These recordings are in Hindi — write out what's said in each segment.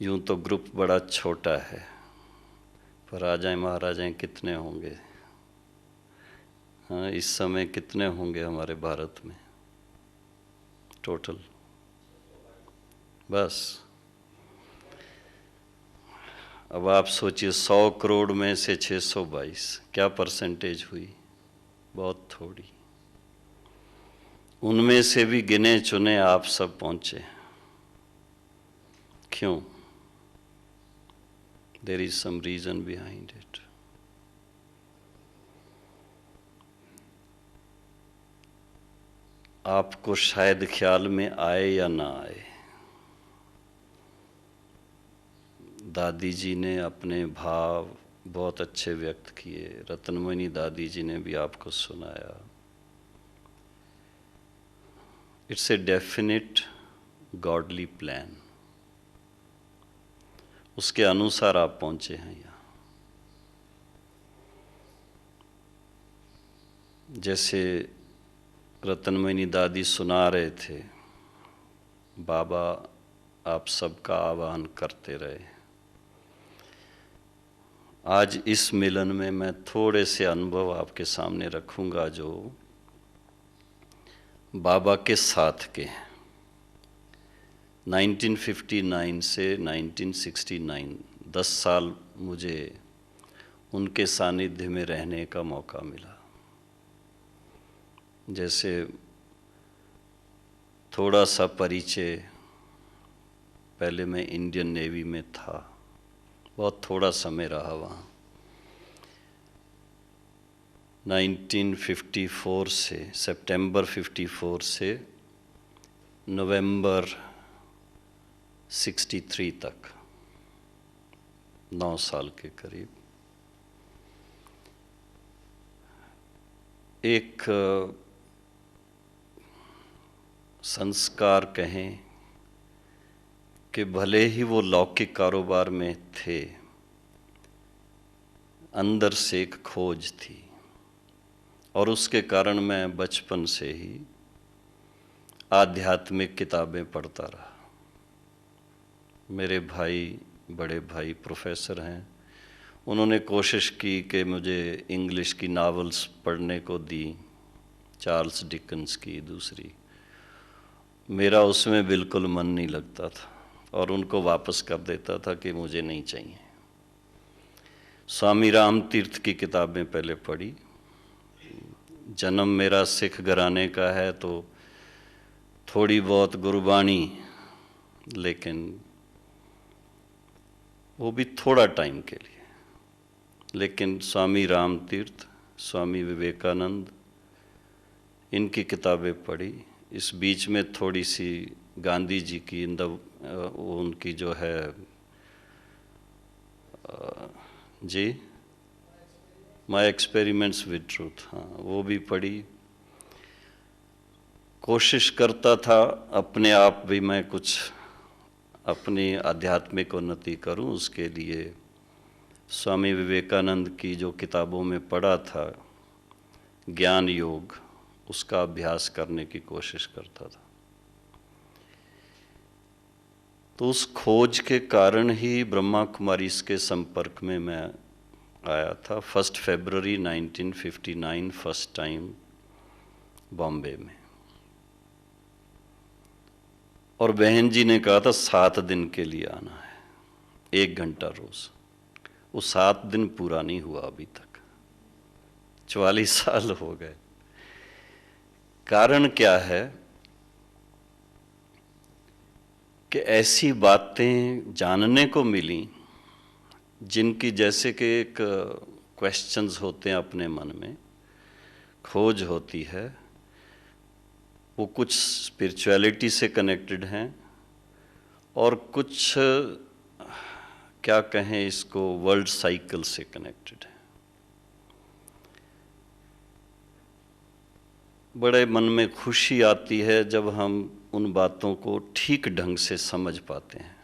यूं तो ग्रुप बड़ा छोटा है, पर राजाएं महाराजाएं कितने होंगे। हाँ, इस समय कितने होंगे हमारे भारत में टोटल? बस अब आप सोचिए 100 करोड़ में से 622, क्या परसेंटेज हुई? बहुत थोड़ी। उनमें से भी गिने चुने आप सब पहुंचे। क्यों? There is some reason behind it. आपको शायद ख्याल में आए या ना आए, दादी जी ने अपने भाव बहुत अच्छे व्यक्त किए, रत्नमणि दादी जी ने भी आपको सुनाया। It's a definite godly plan, उसके अनुसार आप पहुंचे हैं यहाँ। जैसे रत्नमणि दादी सुना रहे थे, बाबा आप सबका आह्वान करते रहे। आज इस मिलन में मैं थोड़े से अनुभव आपके सामने रखूंगा जो बाबा के साथ के हैं। 1959 से 1969 10 साल मुझे उनके सानिध्य में रहने का मौका मिला। जैसे थोड़ा सा परिचय, पहले मैं इंडियन नेवी में था, बहुत थोड़ा समय रहा वहाँ। 1954 से सितंबर 54 से नवंबर 63 तक 9 साल के करीब। एक संस्कार कहें कि भले ही वो लौकिक कारोबार में थे, अंदर से एक खोज थी और उसके कारण मैं बचपन से ही आध्यात्मिक किताबें पढ़ता रहा। मेरे भाई, बड़े भाई प्रोफेसर हैं, उन्होंने कोशिश की कि मुझे इंग्लिश की नावल्स पढ़ने को दी, चार्ल्स डिकन्स की दूसरी। मेरा उसमें बिल्कुल मन नहीं लगता था और उनको वापस कर देता था कि मुझे नहीं चाहिए। स्वामी राम तीर्थ की किताबें पहले पढ़ी। जन्म मेरा सिख घराने का है तो थोड़ी बहुत गुरबाणी, लेकिन वो भी थोड़ा टाइम के लिए। लेकिन स्वामी राम तीर्थ, स्वामी विवेकानंद, इनकी किताबें पढ़ी। इस बीच में थोड़ी सी गांधी जी की उनकी जो है जी माय एक्सपेरिमेंट्स विद ट्रूथ, हाँ वो भी पढ़ी। कोशिश करता था अपने आप भी मैं कुछ अपनी आध्यात्मिक उन्नति करूं। उसके लिए स्वामी विवेकानंद की जो किताबों में पढ़ा था ज्ञान योग, उसका अभ्यास करने की कोशिश करता था। तो उस खोज के कारण ही ब्रह्मा कुमारी के संपर्क में मैं आया था। 1 फरवरी 1959 फर्स्ट टाइम बॉम्बे में। और बहन जी ने कहा था 7 दिन के लिए आना है, 1 घंटा रोज। वो 7 दिन पूरा नहीं हुआ अभी तक, 44 साल हो गए। कारण क्या है कि ऐसी बातें जानने को मिली जिनकी जैसे कि एक क्वेश्चंस होते हैं अपने मन में, खोज होती है। वो कुछ स्पिरिचुअलिटी से कनेक्टेड हैं और कुछ क्या कहें इसको, वर्ल्ड साइकिल से कनेक्टेड है। बड़े मन में खुशी आती है जब हम उन बातों को ठीक ढंग से समझ पाते हैं,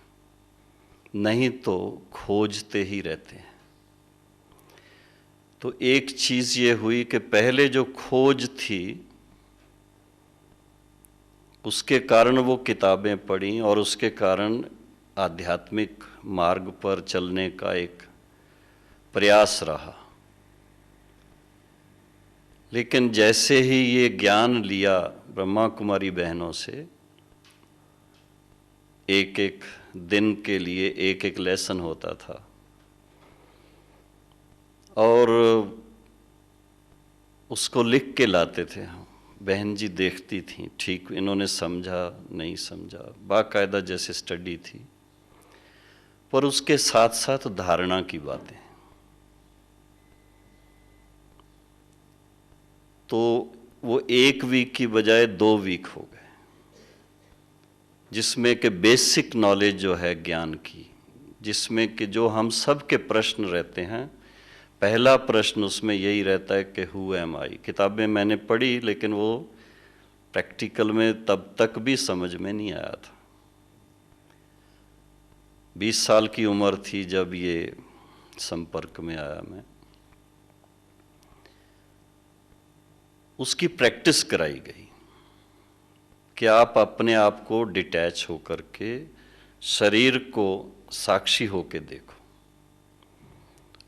नहीं तो खोजते ही रहते हैं। तो एक चीज ये हुई कि पहले जो खोज थी उसके कारण वो किताबें पढ़ी और उसके कारण आध्यात्मिक मार्ग पर चलने का एक प्रयास रहा। लेकिन जैसे ही ये ज्ञान लिया ब्रह्मा कुमारी बहनों से, एक एक दिन के लिए एक एक लेसन होता था, और उसको लिख के लाते थे हम। बहन जी देखती थी, ठीक इन्होंने समझा नहीं समझा, बाकायदा जैसे स्टडी थी, पर उसके साथ साथ धारणा की बातें। तो वो 1 वीक की बजाय 2 वीक हो गए, जिसमें कि बेसिक नॉलेज जो है ज्ञान की, जिसमें कि जो हम सब के प्रश्न रहते हैं, पहला प्रश्न उसमें यही रहता है कि हु एम आई। किताबें मैंने पढ़ी, लेकिन वो प्रैक्टिकल में तब तक भी समझ में नहीं आया था। 20 साल की उम्र थी जब ये संपर्क में आया मैं। उसकी प्रैक्टिस कराई गई कि आप अपने आप को डिटैच होकर के शरीर को साक्षी होके देखो।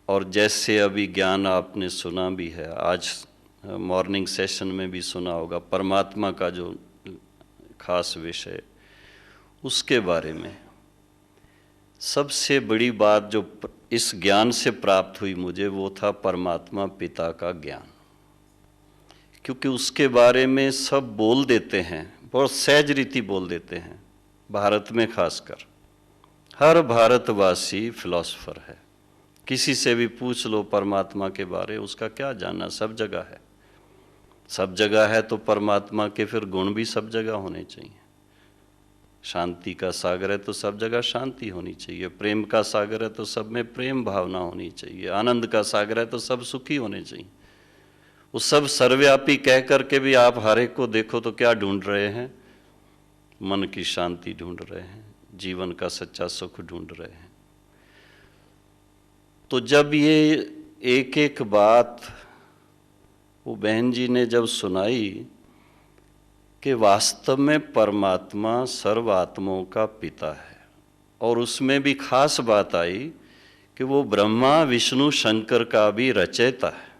और जैसे अभी ज्ञान आपने सुना भी है, आज मॉर्निंग सेशन में भी सुना होगा, परमात्मा का जो खास विषय, उसके बारे में सबसे बड़ी बात जो इस ज्ञान से प्राप्त हुई मुझे, वो था परमात्मा पिता का ज्ञान। क्योंकि उसके बारे में सब बोल देते हैं, बहुत सहज रीति बोल देते हैं, भारत में खासकर। हर भारतवासी फिलॉसफर है, किसी से भी पूछ लो परमात्मा के बारे, उसका क्या जानना, सब जगह है। सब जगह है तो परमात्मा के फिर गुण भी सब जगह होने चाहिए। शांति का सागर है तो सब जगह शांति होनी चाहिए, प्रेम का सागर है तो सब में प्रेम भावना होनी चाहिए, आनंद का सागर है तो सब सुखी होने चाहिए। वो सब सर्वव्यापी कह करके भी आप हर एक को देखो तो क्या ढूंढ रहे हैं? मन की शांति ढूंढ रहे हैं, जीवन का सच्चा सुख ढूंढ रहे हैं। तो जब ये एक एक बात वो बहन जी ने जब सुनाई कि वास्तव में परमात्मा सर्व आत्माओं का पिता है, और उसमें भी खास बात आई कि वो ब्रह्मा विष्णु शंकर का भी रचयिता है।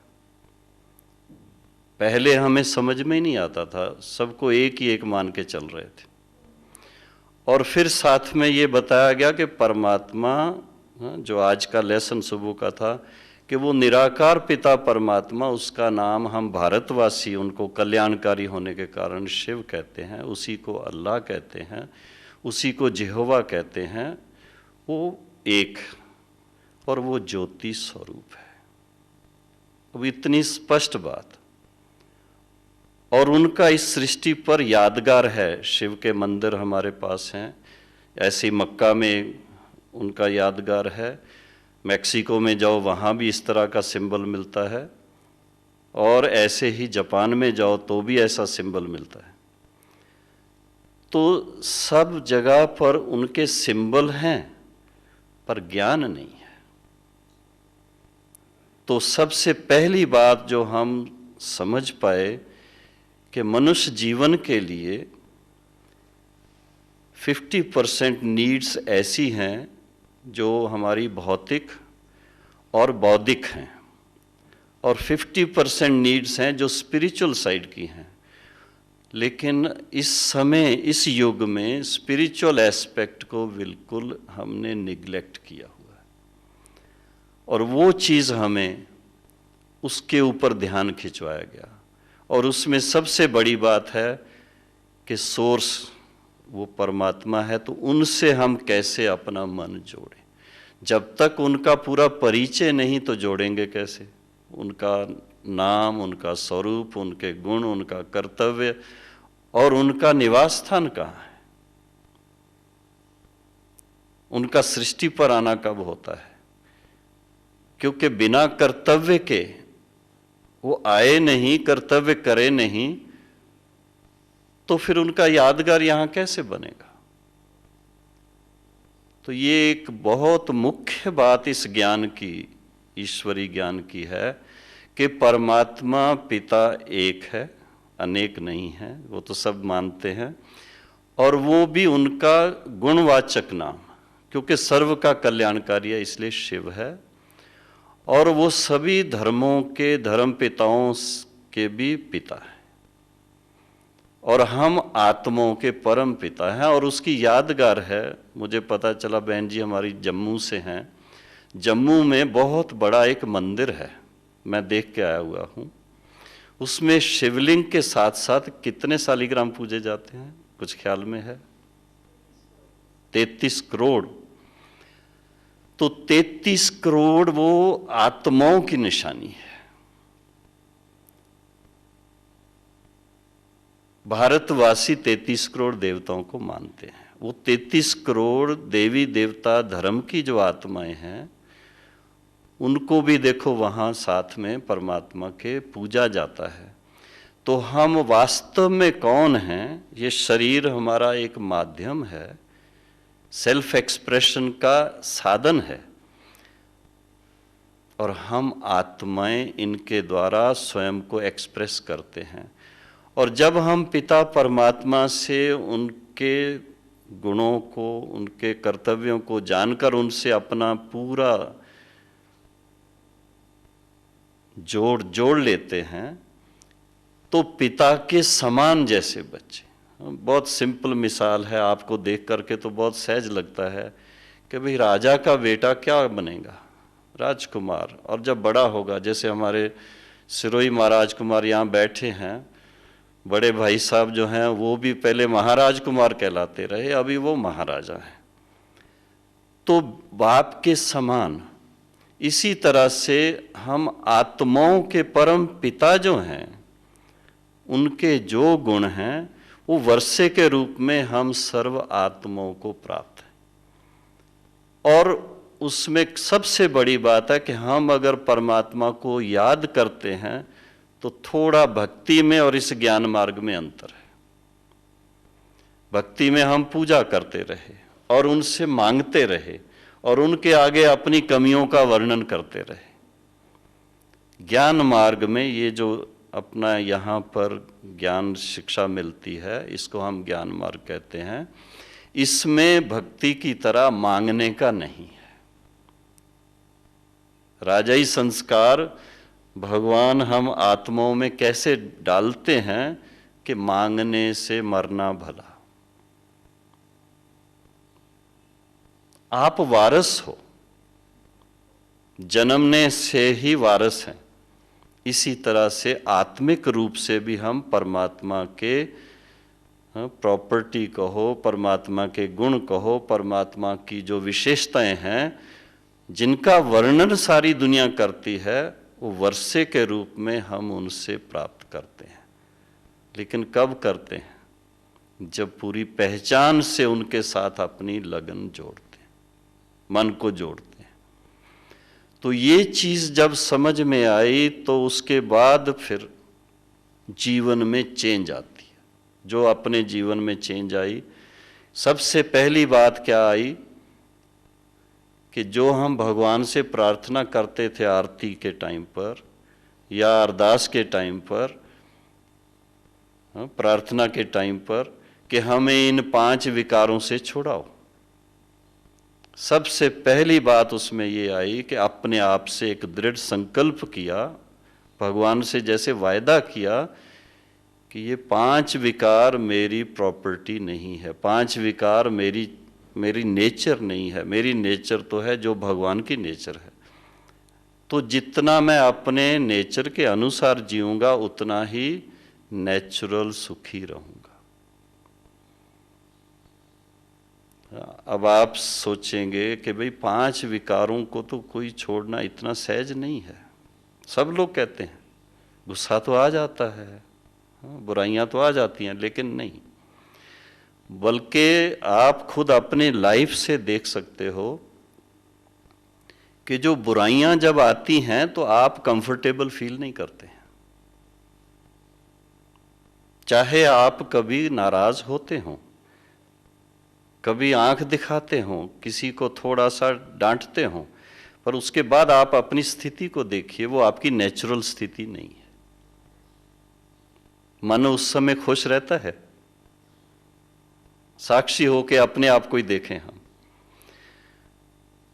पहले हमें समझ में नहीं आता था, सबको एक ही एक मान के चल रहे थे। और फिर साथ में ये बताया गया कि परमात्मा, जो आज का लेसन सुबह का था, कि वो निराकार पिता परमात्मा, उसका नाम हम भारतवासी उनको कल्याणकारी होने के कारण शिव कहते हैं, उसी को अल्लाह कहते हैं, उसी को यहोवा कहते हैं। वो एक, और वो ज्योति स्वरूप है। अब इतनी स्पष्ट बात। और उनका इस सृष्टि पर यादगार है, शिव के मंदिर हमारे पास हैं, ऐसे मक्का में उनका यादगार है, मैक्सिको में जाओ वहाँ भी इस तरह का सिंबल मिलता है, और ऐसे ही जापान में जाओ तो भी ऐसा सिंबल मिलता है। तो सब जगह पर उनके सिंबल हैं, पर ज्ञान नहीं है। तो सबसे पहली बात जो हम समझ पाए कि मनुष्य जीवन के लिए 50% नीड्स ऐसी हैं जो हमारी भौतिक और बौद्धिक हैं, और 50% नीड्स हैं जो स्पिरिचुअल साइड की हैं। लेकिन इस समय, इस युग में स्पिरिचुअल एस्पेक्ट को बिल्कुल हमने निगलेक्ट किया हुआ है, और वो चीज़ हमें उसके ऊपर ध्यान खिंचवाया गया। और उसमें सबसे बड़ी बात है कि सोर्स वो परमात्मा है, तो उनसे हम कैसे अपना मन जोड़ें। जब तक उनका पूरा परिचय नहीं तो जोड़ेंगे कैसे? उनका नाम, उनका स्वरूप, उनके गुण, उनका कर्तव्य और उनका निवास स्थान कहाँ है, उनका सृष्टि पर आना कब होता है। क्योंकि बिना कर्तव्य के वो आए नहीं, कर्तव्य करे नहीं, तो फिर उनका यादगार यहां कैसे बनेगा। तो ये एक बहुत मुख्य बात इस ज्ञान की, ईश्वरी ज्ञान की है कि परमात्मा पिता एक है, अनेक नहीं है, वो तो सब मानते हैं। और वो भी उनका गुणवाचक नाम, क्योंकि सर्व का कल्याणकारी है, इसलिए शिव है। और वो सभी धर्मों के धर्म पिताओं के भी पिता है, और हम आत्माओं के परम पिता हैं। और उसकी यादगार है, मुझे पता चला बहन जी हमारी जम्मू से हैं, जम्मू में बहुत बड़ा एक मंदिर है, मैं देख के आया हुआ हूँ। उसमें शिवलिंग के साथ साथ कितने शालिग्राम पूजे जाते हैं, कुछ ख्याल में है? 33 करोड़। तो 33 करोड़ वो आत्माओं की निशानी है। भारतवासी 33 करोड़ देवताओं को मानते हैं। वो 33 करोड़ देवी देवता धर्म की जो आत्माएं हैं, उनको भी देखो वहाँ साथ में परमात्मा के पूजा जाता है। तो हम वास्तव में कौन हैं? ये शरीर हमारा एक माध्यम है, सेल्फ एक्सप्रेशन का साधन है, और हम आत्माएं इनके द्वारा स्वयं को एक्सप्रेस करते हैं। और जब हम पिता परमात्मा से उनके गुणों को, उनके कर्तव्यों को जानकर उनसे अपना पूरा जोड़ लेते हैं, तो पिता के समान जैसे बच्चे। बहुत सिंपल मिसाल है, आपको देख करके तो बहुत सहज लगता है कि भाई राजा का बेटा क्या बनेगा? राजकुमार। और जब बड़ा होगा, जैसे हमारे सिरोही महाराज कुमार यहाँ बैठे हैं, बड़े भाई साहब जो हैं वो भी पहले महाराज कुमार कहलाते रहे, अभी वो महाराजा हैं। तो बाप के समान इसी तरह से हम आत्माओं के परम पिता जो हैं, उनके जो गुण हैं वो वर्षे के रूप में हम सर्व आत्माओं को प्राप्त है। और उसमें सबसे बड़ी बात है कि हम अगर परमात्मा को याद करते हैं तो थोड़ा भक्ति में और इस ज्ञान मार्ग में अंतर है। भक्ति में हम पूजा करते रहे और उनसे मांगते रहे और उनके आगे अपनी कमियों का वर्णन करते रहे। ज्ञान मार्ग में ये जो अपना यहाँ पर ज्ञान शिक्षा मिलती है, इसको हम ज्ञान मार्ग कहते हैं। इसमें भक्ति की तरह मांगने का नहीं है। राजाई संस्कार भगवान हम आत्माओं में कैसे डालते हैं कि मांगने से मरना भला। आप वारस हो, जन्मने से ही वारस हैं। इसी तरह से आत्मिक रूप से भी हम परमात्मा के प्रॉपर्टी कहो, परमात्मा के गुण कहो, परमात्मा की जो विशेषताएं हैं जिनका वर्णन सारी दुनिया करती है, वो वर्षे के रूप में हम उनसे प्राप्त करते हैं। लेकिन कब करते हैं? जब पूरी पहचान से उनके साथ अपनी लगन जोड़ते हैं, मन को जोड़ते हैं। तो ये चीज जब समझ में आई तो उसके बाद फिर जीवन में चेंज आती है। जो अपने जीवन में चेंज आई, सबसे पहली बात क्या आई कि जो हम भगवान से प्रार्थना करते थे आरती के टाइम पर या अरदास के टाइम पर, प्रार्थना के टाइम पर, कि हमें इन 5 विकारों से छुड़ाओ, सबसे पहली बात उसमें ये आई कि अपने आप से एक दृढ़ संकल्प किया, भगवान से जैसे वायदा किया कि ये 5 विकार मेरी प्रॉपर्टी नहीं है, 5 विकार मेरी नेचर नहीं है। मेरी नेचर तो है जो भगवान की नेचर है। तो जितना मैं अपने नेचर के अनुसार जीऊंगा उतना ही नेचुरल सुखी रहूंगा। अब आप सोचेंगे कि भाई 5 विकारों को तो कोई छोड़ना इतना सहज नहीं है। सब लोग कहते हैं, गुस्सा तो आ जाता है, बुराइयां तो आ जाती हैं, लेकिन नहीं। बल्कि आप खुद अपने लाइफ से देख सकते हो कि जो बुराइयां जब आती हैं तो आप कंफर्टेबल फील नहीं करते हैं। चाहे आप कभी नाराज होते हो, कभी आंख दिखाते हो, किसी को थोड़ा सा डांटते हो, पर उसके बाद आप अपनी स्थिति को देखिए, वो आपकी नेचुरल स्थिति नहीं है। मन उस समय खुश रहता है? साक्षी हो के अपने आप को ही देखें हम।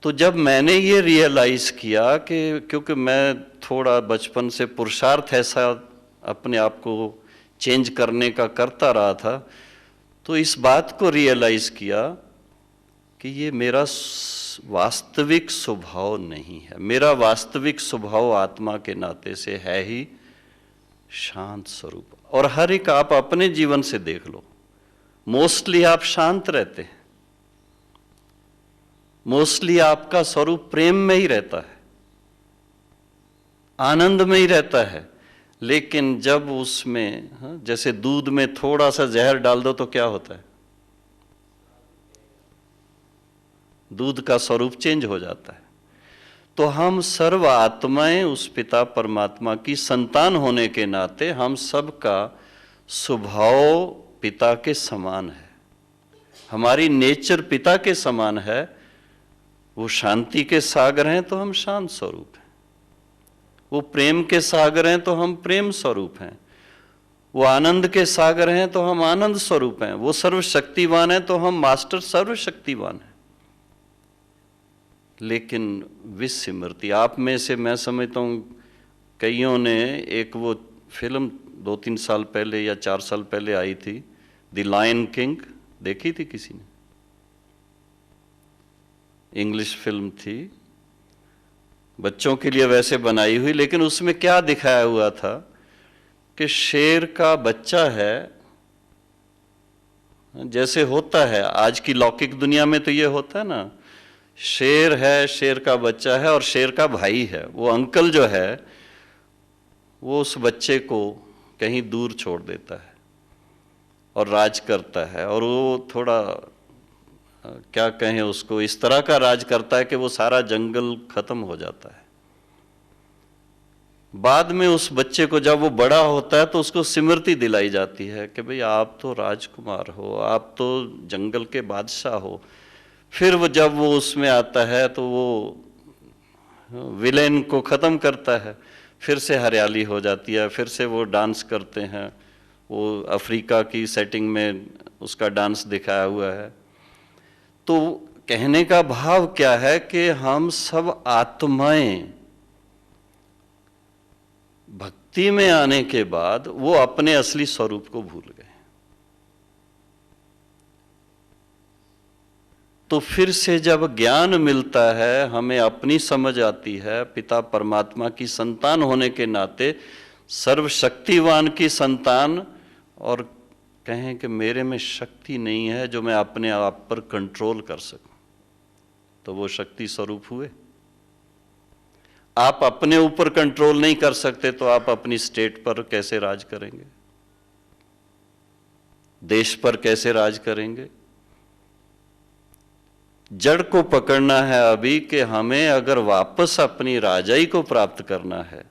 तो जब मैंने ये रियलाइज किया कि क्योंकि मैं थोड़ा बचपन से पुरुषार्थ ऐसा अपने आप को चेंज करने का करता रहा था, तो इस बात को रियलाइज किया कि ये मेरा वास्तविक स्वभाव नहीं है। मेरा वास्तविक स्वभाव आत्मा के नाते से है ही शांत स्वरूप। और हर एक आप अपने जीवन से देख लो, मोस्टली आप शांत रहते हैं, मोस्टली आपका स्वरूप प्रेम में ही रहता है, आनंद में ही रहता है। लेकिन जब उसमें जैसे दूध में थोड़ा सा जहर डाल दो तो क्या होता है? दूध का स्वरूप चेंज हो जाता है। तो हम सर्व आत्माएं उस पिता परमात्मा की संतान होने के नाते हम सबका स्वभाव पिता के समान है, हमारी नेचर पिता के समान है। वो शांति के सागर हैं तो हम शांत स्वरूप हैं, वो प्रेम के सागर हैं तो हम प्रेम स्वरूप हैं, वो आनंद के सागर हैं तो हम आनंद स्वरूप हैं, वो सर्वशक्तिवान हैं तो हम मास्टर सर्वशक्तिवान हैं। लेकिन विस्मृति आप में से मैं समझता हूँ कईयों ने एक वो फिल्म 2-3 साल पहले या 4 साल पहले आई थी, द लायन किंग, देखी थी किसी ने? इंग्लिश फिल्म थी, बच्चों के लिए वैसे बनाई हुई, लेकिन उसमें क्या दिखाया हुआ था कि शेर का बच्चा है, जैसे होता है आज की लौकिक दुनिया में तो ये होता है ना, शेर है, शेर का बच्चा है और शेर का भाई है। वो अंकल जो है वो उस बच्चे को कहीं दूर छोड़ देता है और राज करता है, और वो थोड़ा क्या कहें उसको, इस तरह का राज करता है कि वो सारा जंगल खत्म हो जाता है। बाद में उस बच्चे को जब वो बड़ा होता है तो उसको स्मृति दिलाई जाती है कि भाई आप तो राजकुमार हो, आप तो जंगल के बादशाह हो। फिर वो जब वो उसमें आता है तो वो विलेन को ख़त्म करता है, फिर से हरियाली हो जाती है, फिर से वो डांस करते हैं। वो अफ्रीका की सेटिंग में उसका डांस दिखाया हुआ है। तो कहने का भाव क्या है कि हम सब आत्माएं भक्ति में आने के बाद वो अपने असली स्वरूप को भूल गए। तो फिर से जब ज्ञान मिलता है, हमें अपनी समझ आती है, पिता परमात्मा की संतान होने के नाते सर्वशक्तिवान की संतान, और कहें कि मेरे में शक्ति नहीं है जो मैं अपने आप पर कंट्रोल कर सकूं, तो वो शक्ति स्वरूप हुए। आप अपने ऊपर कंट्रोल नहीं कर सकते तो आप अपनी स्टेट पर कैसे राज करेंगे, देश पर कैसे राज करेंगे? जड़ को पकड़ना है अभी कि हमें अगर वापस अपनी राजाई को प्राप्त करना है,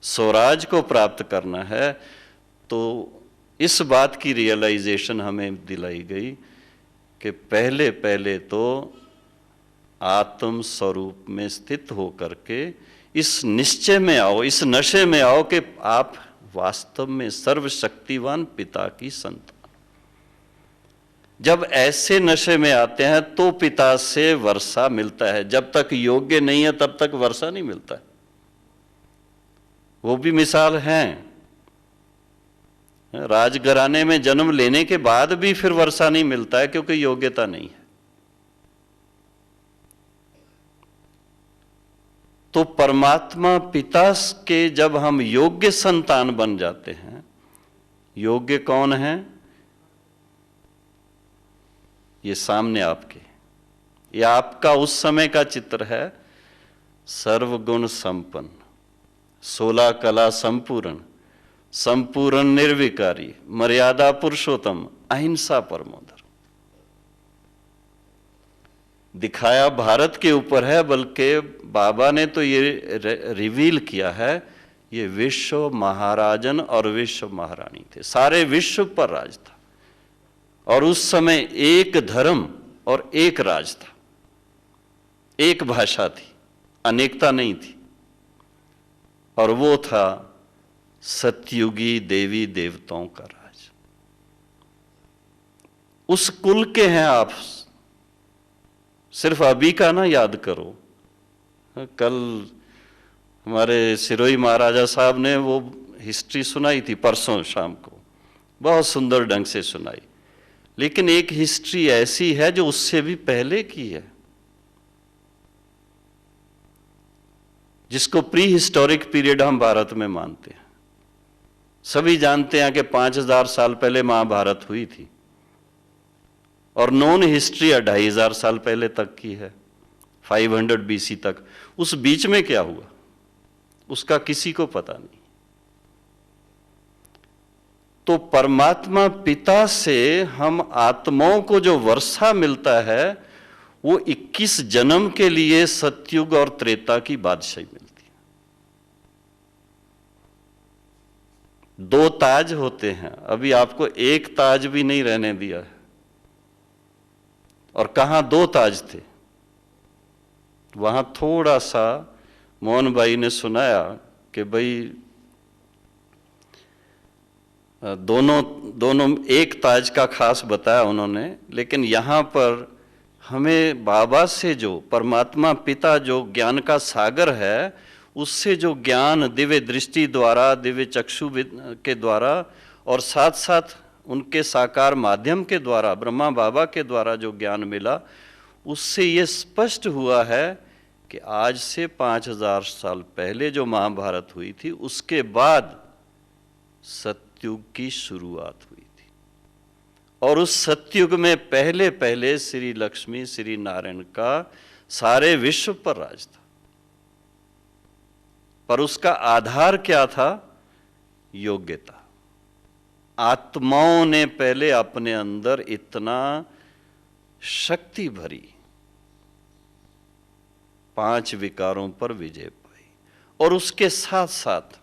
स्वराज को प्राप्त करना है, तो इस बात की रियलाइजेशन हमें दिलाई गई कि पहले पहले तो आत्म स्वरूप में स्थित होकर के इस निश्चय में आओ, इस नशे में आओ कि आप वास्तव में सर्वशक्तिवान पिता की संतान। जब ऐसे नशे में आते हैं तो पिता से वर्षा मिलता है। जब तक योग्य नहीं है तब तक वर्षा नहीं मिलता है। वो भी मिसाल हैं, राजघराने में जन्म लेने के बाद भी फिर वर्षा नहीं मिलता है क्योंकि योग्यता नहीं है। तो परमात्मा पिता के जब हम योग्य संतान बन जाते हैं, योग्य कौन है? ये सामने आपके, ये आपका उस समय का चित्र है। सर्वगुण संपन्न, 16 कला संपूर्ण, संपूर्ण निर्विकारी, मर्यादा पुरुषोत्तम, अहिंसा परमो धर्म। दिखाया भारत के ऊपर है, बल्कि बाबा ने तो ये रिवील किया है, ये विश्व महाराजन और विश्व महारानी थे, सारे विश्व पर राज था। और उस समय एक धर्म और एक राज था, एक भाषा थी, अनेकता नहीं थी, और वो था सतयुगी देवी देवताओं का राज। उस कुल के हैं आप, सिर्फ अभी का ना याद करो। कल हमारे सिरोही महाराजा साहब ने वो हिस्ट्री सुनाई थी परसों शाम को, बहुत सुंदर ढंग से सुनाई। लेकिन एक हिस्ट्री ऐसी है जो उससे भी पहले की है, जिसको प्री हिस्टोरिक पीरियड हम भारत में मानते हैं। सभी जानते हैं कि 5000 साल पहले महाभारत हुई थी, और नॉन हिस्ट्री 2500 साल पहले तक की है, 500 BC तक। उस बीच में क्या हुआ उसका किसी को पता नहीं। तो परमात्मा पिता से हम आत्माओं को जो वर्षा मिलता है वो 21 जन्म के लिए सतयुग और त्रेता की बादशाही मिलती है। 2 ताज होते हैं, अभी आपको एक ताज भी नहीं रहने दिया है। और कहां 2 ताज थे, वहां थोड़ा सा मोहन भाई ने सुनाया कि भाई दोनों एक ताज का खास बताया उन्होंने। लेकिन यहाँ पर हमें बाबा से जो परमात्मा पिता जो ज्ञान का सागर है, उससे जो ज्ञान दिव्य दृष्टि द्वारा, दिव्य चक्षु के द्वारा, और साथ साथ उनके साकार माध्यम के द्वारा, ब्रह्मा बाबा के द्वारा जो ज्ञान मिला, उससे ये स्पष्ट हुआ है कि आज से 5000 साल पहले जो महाभारत हुई थी, उसके बाद सतयुग की शुरुआत हुई थी। और उस सतयुग में पहले पहले श्री लक्ष्मी श्री नारायण का सारे विश्व पर राज था। पर उसका आधार क्या था? योग्यता। आत्माओं ने पहले अपने अंदर इतना शक्ति भरी, 5 विकारों पर विजय पाई, और उसके साथ साथ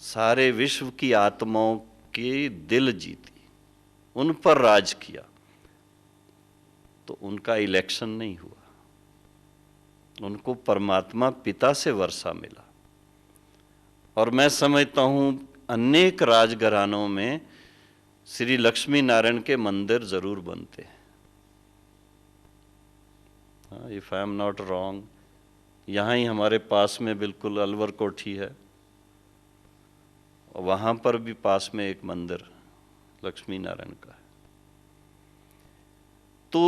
सारे विश्व की आत्माओं के दिल जीती, उन पर राज किया। तो उनका इलेक्शन नहीं हुआ, उनको परमात्मा पिता से वर्षा मिला। और मैं समझता हूं अनेक राजघरानों में श्री लक्ष्मी नारायण के मंदिर जरूर बनते हैं। If I am not wrong, यहाँ ही हमारे पास में बिल्कुल अलवर कोठी है, वहां पर भी पास में एक मंदिर लक्ष्मी नारायण का है। तो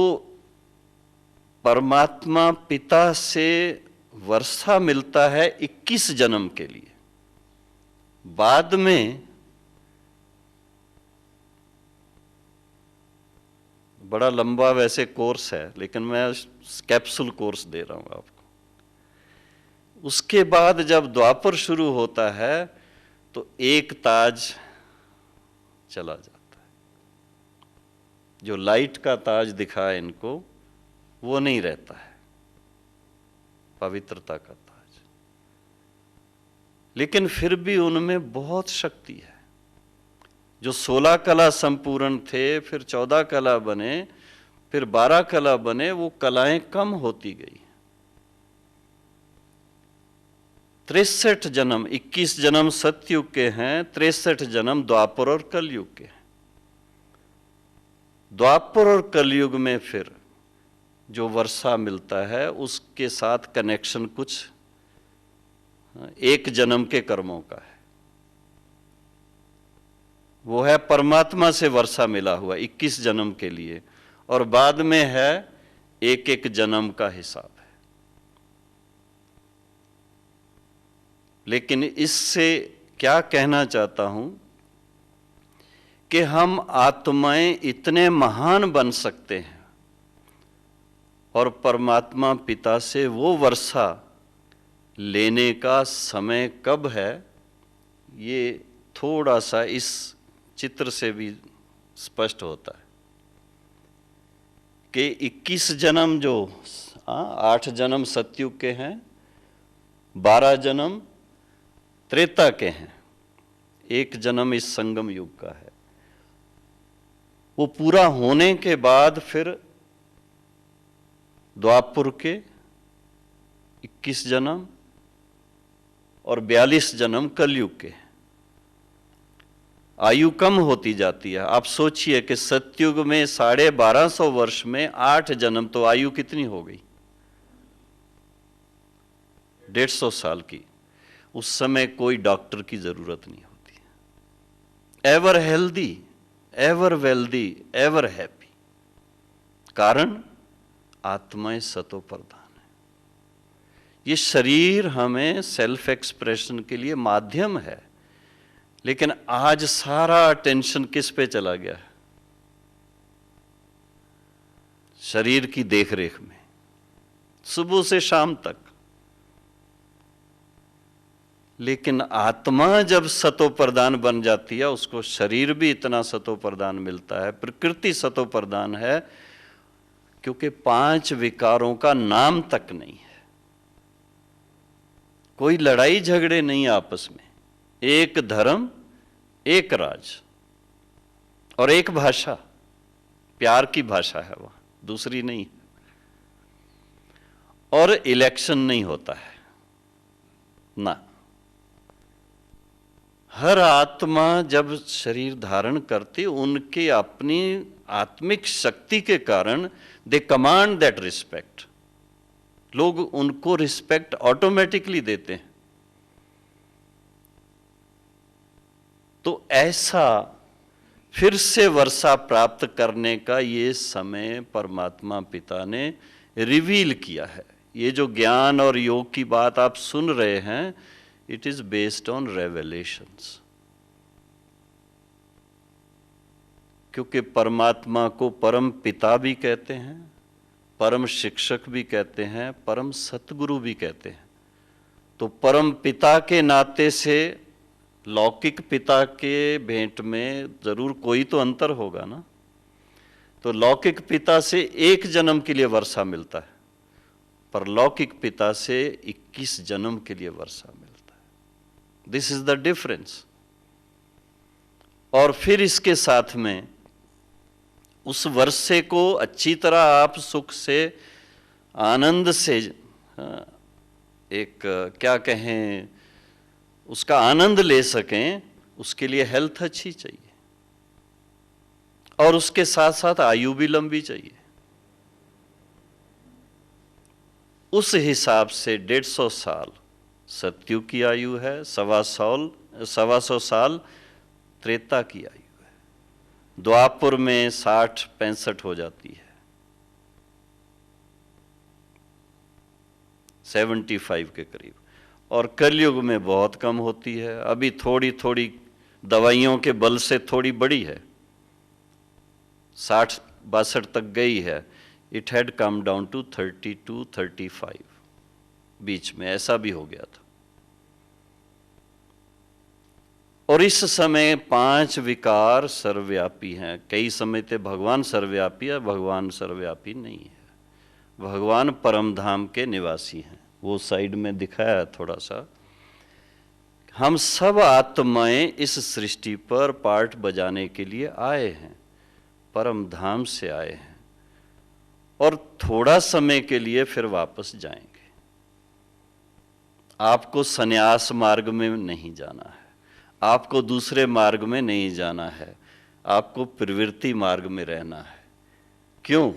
परमात्मा पिता से वर्षा मिलता है 21 जन्म के लिए। बाद में बड़ा लंबा वैसे कोर्स है, लेकिन मैं कैप्सूल कोर्स दे रहा हूं आपको। उसके बाद जब द्वापर शुरू होता है तो एक ताज चला जाता है। जो लाइट का ताज दिखा है इनको, वो नहीं रहता है, पवित्रता का ताज। लेकिन फिर भी उनमें बहुत शक्ति है। जो 16 कला संपूर्ण थे, फिर 14 कला बने, फिर 12 कला बने, वो कलाएं कम होती गई। 63 जन्म, 21 जन्म सतयुग के हैं, 63 जन्म द्वापर और कलयुग के हैं। द्वापर और कलयुग में फिर जो वर्षा मिलता है, उसके साथ कनेक्शन कुछ एक जन्म के कर्मों का है। वो है परमात्मा से वर्षा मिला हुआ 21 जन्म के लिए, और बाद में है एक एक जन्म का हिसाब है। लेकिन इससे क्या कहना चाहता हूं कि हम आत्माएं इतने महान बन सकते हैं, और परमात्मा पिता से वो वर्षा लेने का समय कब है, ये थोड़ा सा इस चित्र से भी स्पष्ट होता है कि 21 जन्म जो 8 जन्म सतयुग के हैं, 12 जन्म त्रेता के हैं, 1 जन्म इस संगम युग का है। वो पूरा होने के बाद फिर द्वापर के 21 जन्म और 42 जन्म कलयुग के। आयु कम होती जाती है। आप सोचिए कि सतयुग में 1250 वर्ष में 8 जन्म, तो आयु कितनी हो गई? 150 साल की। उस समय कोई डॉक्टर की जरूरत नहीं होती। Ever healthy, ever wealthy, ever happy. कारण आत्माएं सतो प्रधान है। ये शरीर हमें सेल्फ एक्सप्रेशन के लिए माध्यम है, लेकिन आज सारा अटेंशन किस पे चला गया है? शरीर की देखरेख में, सुबह से शाम तक। लेकिन आत्मा जब सतो प्रधान बन जाती है, उसको शरीर भी इतना सतो प्रधान मिलता है, प्रकृति सतो प्रधान है, क्योंकि 5 विकारों का नाम तक नहीं है। कोई लड़ाई झगड़े नहीं आपस में। एक धर्म, एक राज और एक भाषा, प्यार की भाषा है वह, दूसरी नहीं। और इलेक्शन नहीं होता है ना। हर आत्मा जब शरीर धारण करती, उनके अपनी आत्मिक शक्ति के कारण दे कमांड दैट रिस्पेक्ट। लोग उनको रिस्पेक्ट ऑटोमेटिकली देते हैं। तो ऐसा फिर से वर्षा प्राप्त करने का ये समय परमात्मा पिता ने रिवील किया है। ये जो ज्ञान और योग की बात आप सुन रहे हैं, it is based on revelations. क्योंकि परमात्मा को परम पिता भी कहते हैं, परम शिक्षक भी कहते हैं, परम सतगुरु भी कहते हैं। तो परम पिता के नाते से लौकिक पिता के भेंट में जरूर कोई तो अंतर होगा ना। तो लौकिक पिता से 1 जन्म के लिए वर्षा मिलता है, पर लौकिक पिता से 21 जन्म के लिए वर्षा मिलता है। This is the difference. और फिर इसके साथ में उस वर्षे को अच्छी तरह आप सुख से, आनंद से, एक क्या कहें, उसका आनंद ले सकें, उसके लिए हेल्थ अच्छी चाहिए और उसके साथ साथ आयु भी लंबी चाहिए। उस हिसाब से 150 साल सतयुग की आयु है, 125 साल त्रेता की आयु है, द्वापर में 60-65 हो जाती है, 75 के करीब, और कलयुग में बहुत कम होती है। अभी थोड़ी थोड़ी दवाइयों के बल से थोड़ी बड़ी है, 60-62 तक गई है। It had come down to 32-35, बीच में ऐसा भी हो गया था। और इस समय 5 विकार सर्वव्यापी हैं। कई समय ते भगवान सर्वव्यापी है, भगवान सर्वव्यापी नहीं है। भगवान परम धाम के निवासी हैं। वो साइड में दिखाया है थोड़ा सा। हम सब आत्माएं इस सृष्टि पर पार्ट बजाने के लिए आए हैं, परम धाम से आए हैं, और थोड़ा समय के लिए फिर वापस जाएंगे। आपको संन्यास मार्ग में नहीं जाना है, आपको दूसरे मार्ग में नहीं जाना है, आपको प्रवृत्ति मार्ग में रहना है। क्यों?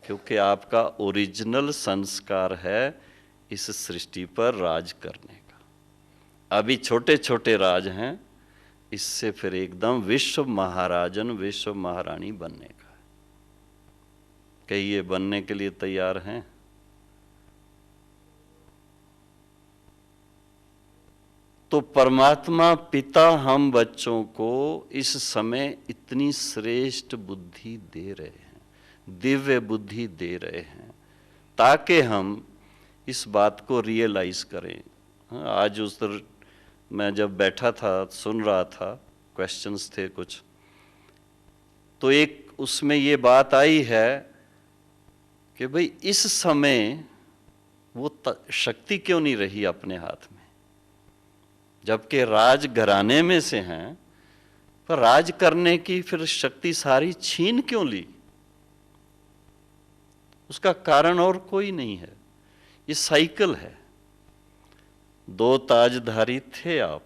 क्योंकि आपका ओरिजिनल संस्कार है इस सृष्टि पर राज करने का। अभी छोटे छोटे राज हैं, इससे फिर एकदम विश्व महाराजन, विश्व महारानी बनने का है। कहिए, बनने के लिए तैयार हैं? तो परमात्मा पिता हम बच्चों को इस समय इतनी श्रेष्ठ बुद्धि दे रहे हैं, दिव्य बुद्धि दे रहे हैं, ताकि हम इस बात को रियलाइज करें। आज उस तरह मैं जब बैठा था, सुन रहा था, क्वेश्चंस थे कुछ, तो एक उसमें ये बात आई है कि भाई इस समय वो शक्ति क्यों नहीं रही अपने हाथ में, जबकि राज घराने में से हैं, पर राज करने की फिर शक्ति सारी छीन क्यों ली? उसका कारण और कोई नहीं है, ये साइकिल है। 2 ताजधारी थे आप,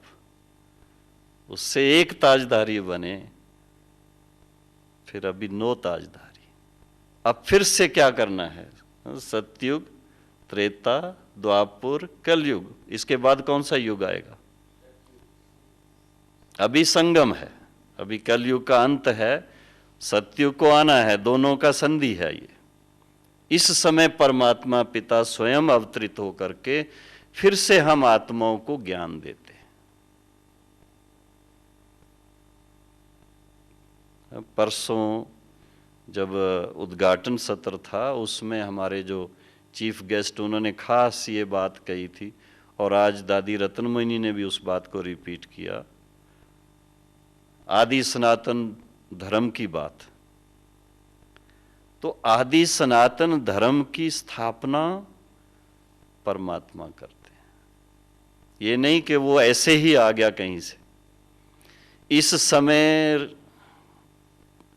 उससे एक ताजधारी बने, फिर अभी 9 ताजधारी। अब फिर से क्या करना है? सतयुग, त्रेता, द्वापर, कलयुग, इसके बाद कौन सा युग आएगा? अभी संगम है, अभी कलयुग का अंत है, सतयुग को आना है, दोनों का संधि है ये। इस समय परमात्मा पिता स्वयं अवतरित होकर के फिर से हम आत्माओं को ज्ञान देते हैं। परसों जब उद्घाटन सत्र था, उसमें हमारे जो चीफ गेस्ट, उन्होंने खास ये बात कही थी, और आज दादी रत्नमणि ने भी उस बात को रिपीट किया, आदि सनातन धर्म की बात। तो आदि सनातन धर्म की स्थापना परमात्मा करते हैं, ये नहीं कि वो ऐसे ही आ गया कहीं से। इस समय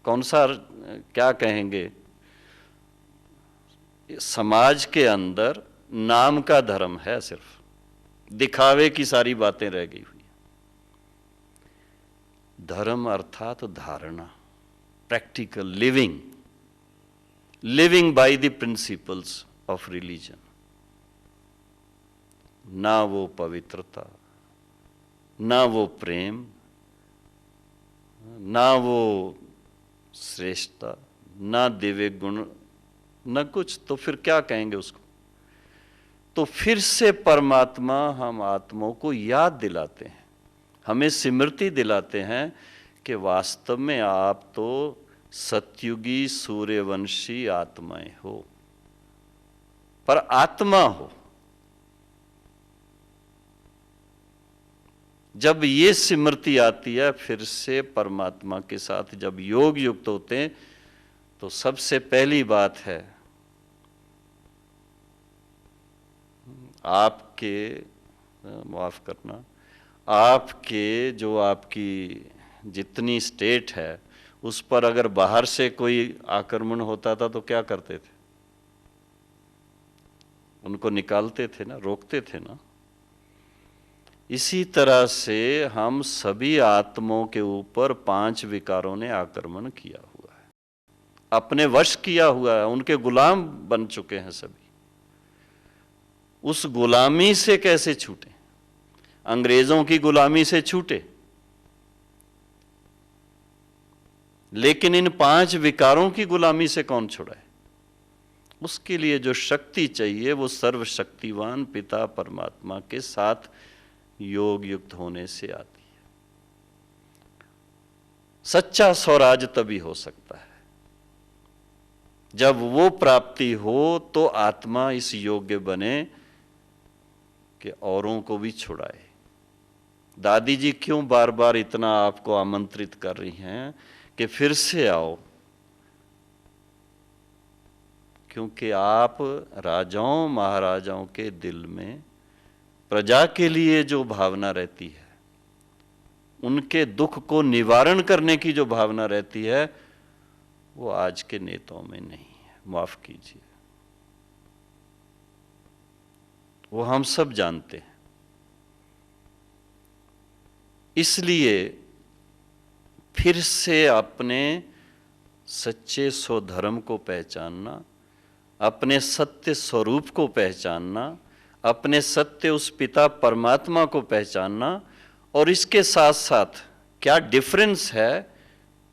कौन सा, क्या कहेंगे, समाज के अंदर नाम का धर्म है, सिर्फ दिखावे की सारी बातें रह गई हुई। धर्म अर्थात धारणा, practical living, living by the principles of religion. ना वो पवित्रता, ना वो प्रेम, ना वो श्रेष्ठता, ना दिव्य गुण, न कुछ, तो फिर क्या कहेंगे उसको? तो फिर से परमात्मा हम आत्माओं को याद दिलाते हैं, हमें स्मृति दिलाते हैं कि वास्तव में आप तो सतयुगी सूर्यवंशी आत्माएं हो, पर आत्मा हो। जब ये स्मृति आती है, फिर से परमात्मा के साथ जब योग युक्त होते हैं, तो सबसे पहली बात है आपके, माफ करना, आपके जो आपकी जितनी स्टेट है, उस पर अगर बाहर से कोई आक्रमण होता था तो क्या करते थे? उनको निकालते थे ना, रोकते थे ना। इसी तरह से हम सभी आत्माओं के ऊपर 5 विकारों ने आक्रमण किया हुआ है, अपने वश किया हुआ है, उनके गुलाम बन चुके हैं सभी। उस गुलामी से कैसे छूटे? अंग्रेजों की गुलामी से छूटे, लेकिन इन 5 विकारों की गुलामी से कौन छुड़ाए? उसके लिए जो शक्ति चाहिए वो सर्वशक्तिवान पिता परमात्मा के साथ योग युक्त होने से आती है। सच्चा स्वराज तभी हो सकता है जब वो प्राप्ति हो, तो आत्मा इस योग्य बने कि औरों को भी छुड़ाए। दादी जी क्यों बार बार इतना आपको आमंत्रित कर रही हैं कि फिर से आओ? क्योंकि आप राजाओं महाराजाओं के दिल में प्रजा के लिए जो भावना रहती है, उनके दुख को निवारण करने की जो भावना रहती है, वो आज के नेताओं में नहीं है। माफ कीजिए, वो हम सब जानते हैं। इसलिए फिर से अपने सच्चे स्वधर्म को पहचानना, अपने सत्य स्वरूप को पहचानना, अपने सत्य उस पिता परमात्मा को पहचानना, और इसके साथ साथ क्या डिफरेंस है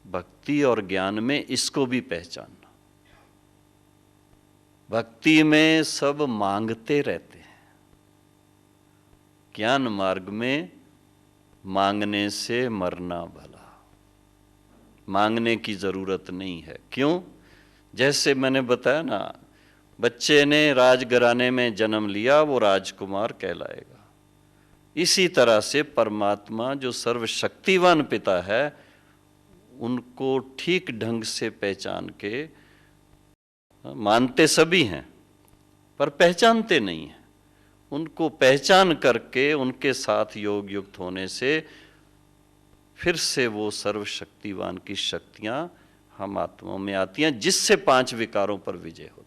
भक्ति और ज्ञान में, इसको भी पहचानना। भक्ति में सब मांगते रहते हैं, ज्ञान मार्ग में मांगने से मरना भला। मांगने की जरूरत नहीं है। क्यों? जैसे मैंने बताया ना, बच्चे ने राजघराने में जन्म लिया, वो राजकुमार कहलाएगा। इसी तरह से परमात्मा जो सर्वशक्तिवान पिता है, उनको ठीक ढंग से पहचान के, मानते सभी हैं पर पहचानते नहीं हैं, उनको पहचान करके उनके साथ योग युक्त होने से फिर से वो सर्वशक्तिवान की शक्तियां हम आत्माओं में आती हैं, जिससे 5 विकारों पर विजय होती।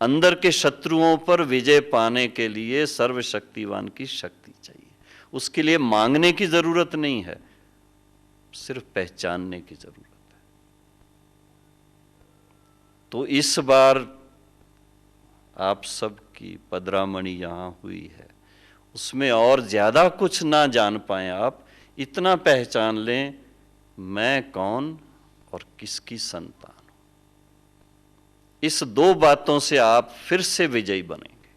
अंदर के शत्रुओं पर विजय पाने के लिए सर्वशक्तिवान की शक्ति चाहिए। उसके लिए मांगने की जरूरत नहीं है, सिर्फ पहचानने की जरूरत है। तो इस बार आप सबकी पदरामणि यहां हुई है, उसमें और ज्यादा कुछ ना जान पाए आप, इतना पहचान लें मैं कौन और किसकी संतान हूं। इस दो बातों से आप फिर से विजयी बनेंगे,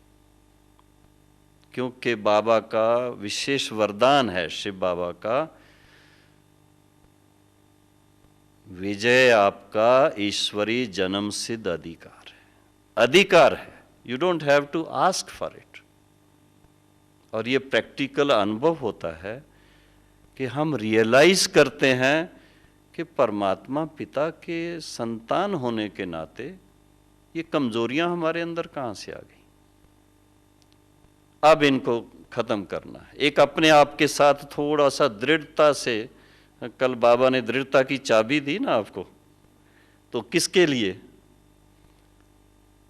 क्योंकि बाबा का विशेष वरदान है, शिव बाबा का, विजय आपका ईश्वरी जन्म सिद्ध अधिकार है, अधिकार है। You don't have to ask for it. और ये प्रैक्टिकल अनुभव होता है कि हम रियलाइज करते हैं कि परमात्मा पिता के संतान होने के नाते ये कमजोरियां हमारे अंदर कहां से आ गई। अब इनको खत्म करना है। एक अपने आप के साथ थोड़ा सा दृढ़ता से, कल बाबा ने दृढ़ता की चाबी दी ना आपको, तो किसके लिए?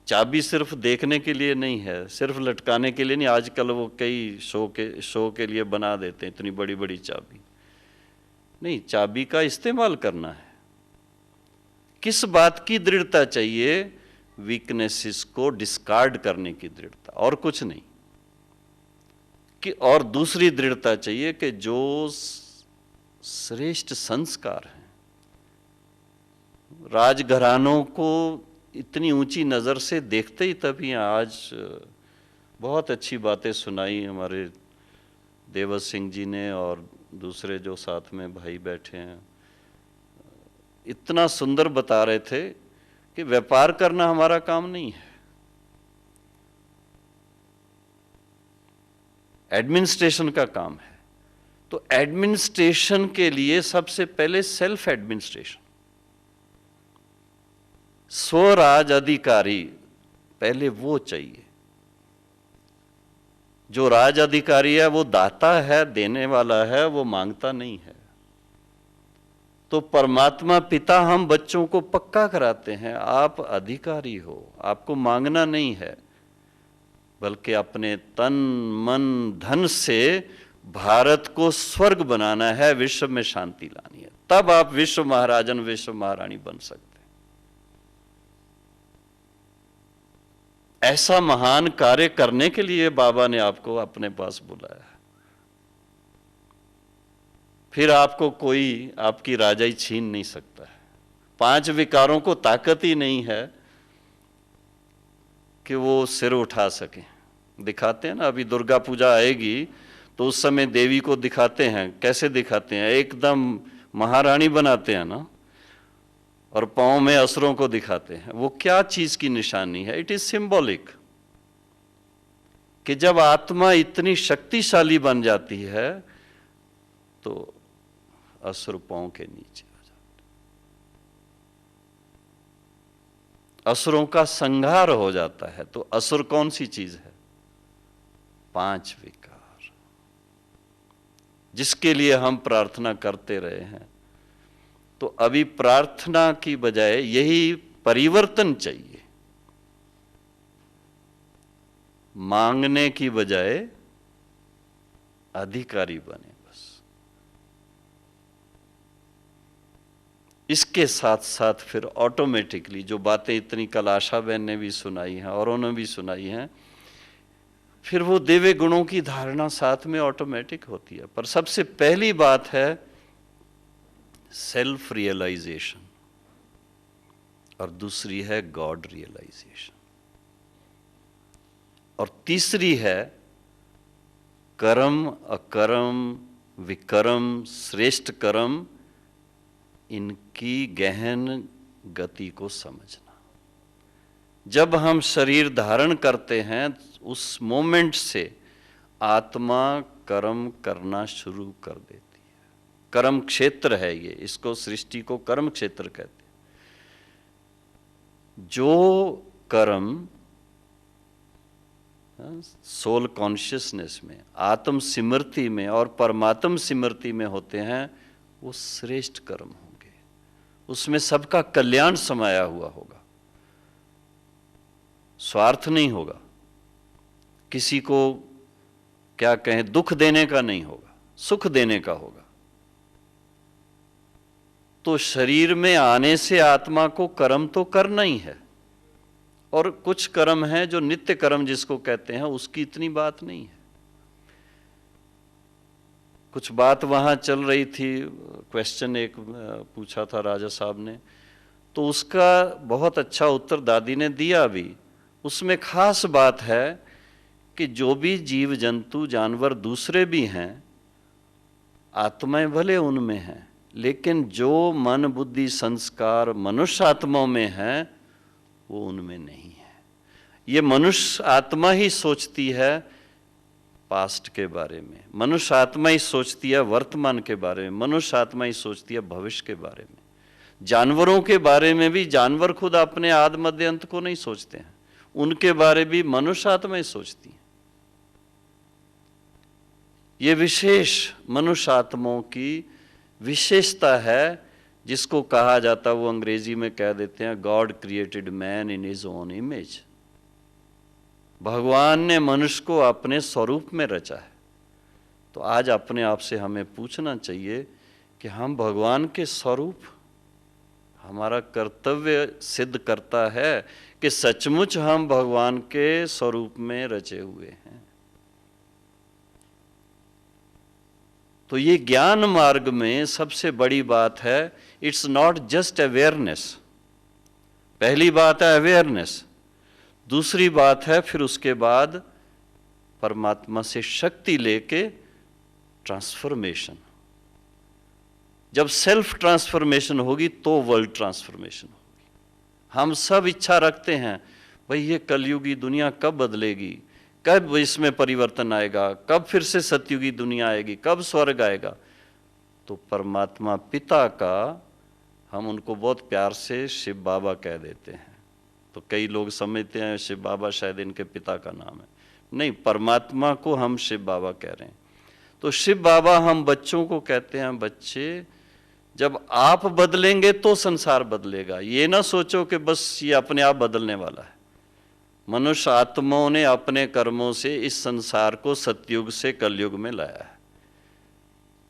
चाबी सिर्फ देखने के लिए नहीं है, सिर्फ लटकाने के लिए नहीं। आजकल वो कई शो के लिए बना देते हैं इतनी बड़ी बड़ी चाबी। नहीं, चाबी का इस्तेमाल करना है। किस बात की दृढ़ता चाहिए? वीकनेसेस को डिस्कार्ड करने की दृढ़ता, और कुछ नहीं। कि और दूसरी दृढ़ता चाहिए कि जो श्रेष्ठ संस्कार हैं, राजघरानों को इतनी ऊंची नज़र से देखते ही तभी आज बहुत अच्छी बातें सुनाई हमारे देवर सिंह जी ने और दूसरे जो साथ में भाई बैठे हैं, इतना सुंदर बता रहे थे कि व्यापार करना हमारा काम नहीं है, एडमिनिस्ट्रेशन का काम है। तो एडमिनिस्ट्रेशन के लिए सबसे पहले सेल्फ एडमिनिस्ट्रेशन, स्वराज अधिकारी पहले वो चाहिए। जो राज अधिकारी है वो दाता है, देने वाला है, वो मांगता नहीं है। तो परमात्मा पिता हम बच्चों को पक्का कराते हैं, आप अधिकारी हो, आपको मांगना नहीं है, बल्कि अपने तन मन धन से भारत को स्वर्ग बनाना है, विश्व में शांति लानी है। तब आप विश्व महाराजन, विश्व महारानी बन सकते हैं। ऐसा महान कार्य करने के लिए बाबा ने आपको अपने पास बुलाया है। फिर आपको कोई आपकी राजाई छीन नहीं सकता है। 5 विकारों को ताकत ही नहीं है कि वो सिर उठा सके। दिखाते हैं ना, अभी दुर्गा पूजा आएगी तो उस समय देवी को दिखाते हैं, कैसे दिखाते हैं? एकदम महारानी बनाते हैं ना, और पांव में असुरों को दिखाते हैं। वो क्या चीज की निशानी है? इट इज सिंबॉलिक, कि जब आत्मा इतनी शक्तिशाली बन जाती है तो असुर पांव के नीचे आ जाते, असुरों का संहार हो जाता है। तो असुर कौन सी चीज है? 5 विकार, जिसके लिए हम प्रार्थना करते रहे हैं। तो अभी प्रार्थना की बजाय यही परिवर्तन चाहिए, मांगने की बजाय अधिकारी बने बस। इसके साथ साथ फिर ऑटोमेटिकली जो बातें इतनी कल आशा बहन ने भी सुनाई हैं और उन्होंने भी सुनाई हैं, फिर वो दिव्य गुणों की धारणा साथ में ऑटोमेटिक होती है। पर सबसे पहली बात है सेल्फ रियलाइजेशन, और दूसरी है गॉड रियलाइजेशन, और तीसरी है कर्म अकर्म विकर्म श्रेष्ठ कर्म, इनकी गहन गति को समझना। जब हम शरीर धारण करते हैं उस मोमेंट से आत्मा कर्म करना शुरू कर देती है। कर्म क्षेत्र है ये, इसको सृष्टि को कर्म क्षेत्र कहते हैं। जो कर्म सोल कॉन्शियसनेस में, आत्म सिमृति में और परमात्म सिमृति में होते हैं, वो श्रेष्ठ कर्म होंगे। उसमें सबका कल्याण समाया हुआ होगा, स्वार्थ नहीं होगा। किसी को क्या कहें, दुख देने का नहीं होगा, सुख देने का होगा। तो शरीर में आने से आत्मा को कर्म तो करना ही है, और कुछ कर्म है जो नित्य कर्म जिसको कहते हैं, उसकी इतनी बात नहीं है। कुछ बात वहां चल रही थी, क्वेश्चन एक पूछा था राजा साहब ने, तो उसका बहुत अच्छा उत्तर दादी ने दिया भी। उसमें खास बात है कि जो भी जीव जंतु जानवर दूसरे भी हैं, आत्माएं भले उनमें हैं, लेकिन जो मन बुद्धि संस्कार मनुष्य आत्माओं में है वो उनमें नहीं है। ये मनुष्य आत्मा ही सोचती है पास्ट के बारे में, मनुष्य आत्मा ही सोचती है वर्तमान के बारे में, मनुष्य आत्मा ही सोचती है भविष्य के बारे में। जानवरों के बारे में भी जानवर खुद अपने आदि मध्य अंत को नहीं सोचते हैं, उनके बारे भी मनुष्य आत्मा ही सोचती है। ये विशेष मनुष्य आत्माओं की विशेषता है, जिसको कहा जाता है, वो अंग्रेजी में कह देते हैं, God created man in his own image. भगवान ने मनुष्य को अपने स्वरूप में रचा है। तो आज अपने आप से हमें पूछना चाहिए कि हम भगवान के स्वरूप, हमारा कर्तव्य सिद्ध करता है कि सचमुच हम भगवान के स्वरूप में रचे हुए हैं। तो ये ज्ञान मार्ग में सबसे बड़ी बात है, इट्स नॉट जस्ट अवेयरनेस। पहली बात है अवेयरनेस, दूसरी बात है फिर उसके बाद परमात्मा से शक्ति लेके ट्रांसफॉर्मेशन। जब सेल्फ ट्रांसफॉर्मेशन होगी तो वर्ल्ड ट्रांसफॉर्मेशन होगी। हम सब इच्छा रखते हैं, भाई ये कलयुगी दुनिया कब बदलेगी, कब इसमें परिवर्तन आएगा, कब फिर से सतयुगी दुनिया आएगी, कब स्वर्ग आएगा। तो परमात्मा पिता का, हम उनको बहुत प्यार से शिव बाबा कह देते हैं, तो कई लोग समझते हैं शिव बाबा शायद इनके पिता का नाम है। नहीं, परमात्मा को हम शिव बाबा कह रहे हैं। तो शिव बाबा हम बच्चों को कहते हैं, बच्चे जब आप बदलेंगे तो संसार बदलेगा। ये ना सोचो कि बस ये अपने आप बदलने वाला है। मनुष्य आत्माओं ने अपने कर्मों से इस संसार को सतयुग से कलयुग में लाया है,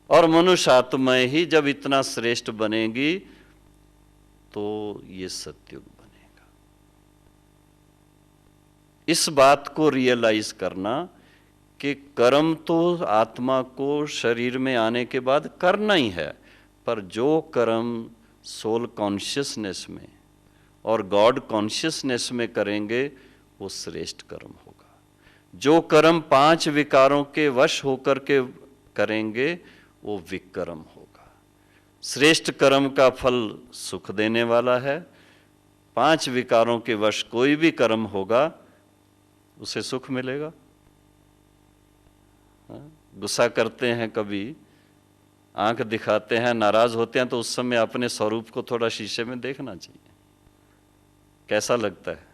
और मनुष्य आत्माएं ही जब इतना श्रेष्ठ बनेगी तो ये सतयुग बनेगा। इस बात को रियलाइज करना कि कर्म तो आत्मा को शरीर में आने के बाद करना ही है, पर जो कर्म सोल कॉन्शियसनेस में और गॉड कॉन्शियसनेस में करेंगे वो श्रेष्ठ कर्म होगा। जो कर्म 5 विकारों के वश होकर के करेंगे वो विकर्म होगा। श्रेष्ठ कर्म का फल सुख देने वाला है। 5 विकारों के वश कोई भी कर्म होगा उसे सुख मिलेगा। गुस्सा करते हैं, कभी आंख दिखाते हैं, नाराज होते हैं, तो उस समय अपने स्वरूप को थोड़ा शीशे में देखना चाहिए, कैसा लगता है।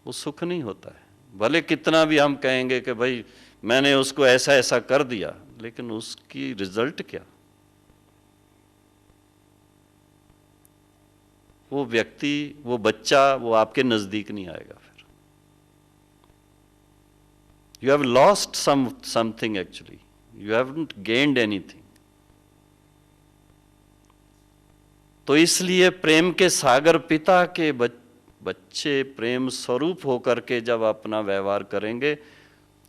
वो सुख नहीं होता है। भले कितना भी हम कहेंगे कि भाई मैंने उसको ऐसा ऐसा कर दिया, लेकिन उसकी रिजल्ट क्या। वो व्यक्ति, वो बच्चा, वो आपके नजदीक नहीं आएगा। फिर you have lost something, actually you haven't gained anything. तो इसलिए प्रेम के सागर पिता के बच्चे प्रेम स्वरूप होकर के जब अपना व्यवहार करेंगे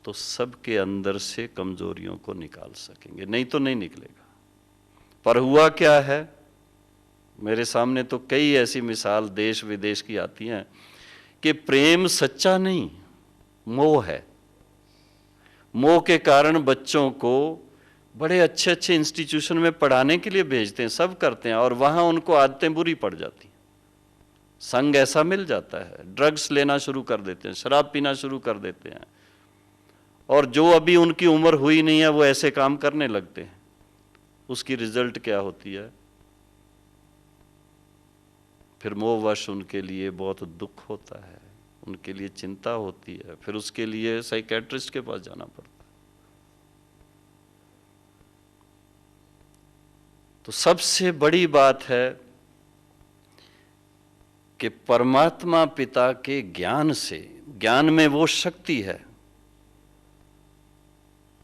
तो सबके अंदर से कमजोरियों को निकाल सकेंगे, नहीं तो नहीं निकलेगा। पर हुआ क्या है, मेरे सामने तो कई ऐसी मिसाल देश विदेश की आती हैं कि प्रेम सच्चा नहीं, मोह है। मोह के कारण बच्चों को बड़े अच्छे अच्छे इंस्टीट्यूशन में पढ़ाने के लिए भेजते हैं, सब करते हैं, और वहां उनको आदतें बुरी पड़ जाती हैं। संग ऐसा मिल जाता है, ड्रग्स लेना शुरू कर देते हैं, शराब पीना शुरू कर देते हैं, और जो अभी उनकी उम्र हुई नहीं है वो ऐसे काम करने लगते हैं। उसकी रिजल्ट क्या होती है, फिर मोहवश उनके लिए बहुत दुख होता है, उनके लिए चिंता होती है, फिर उसके लिए साइकेट्रिस्ट के पास जाना पड़ता है। तो सबसे बड़ी बात है कि परमात्मा पिता के ज्ञान से, ज्ञान में वो शक्ति है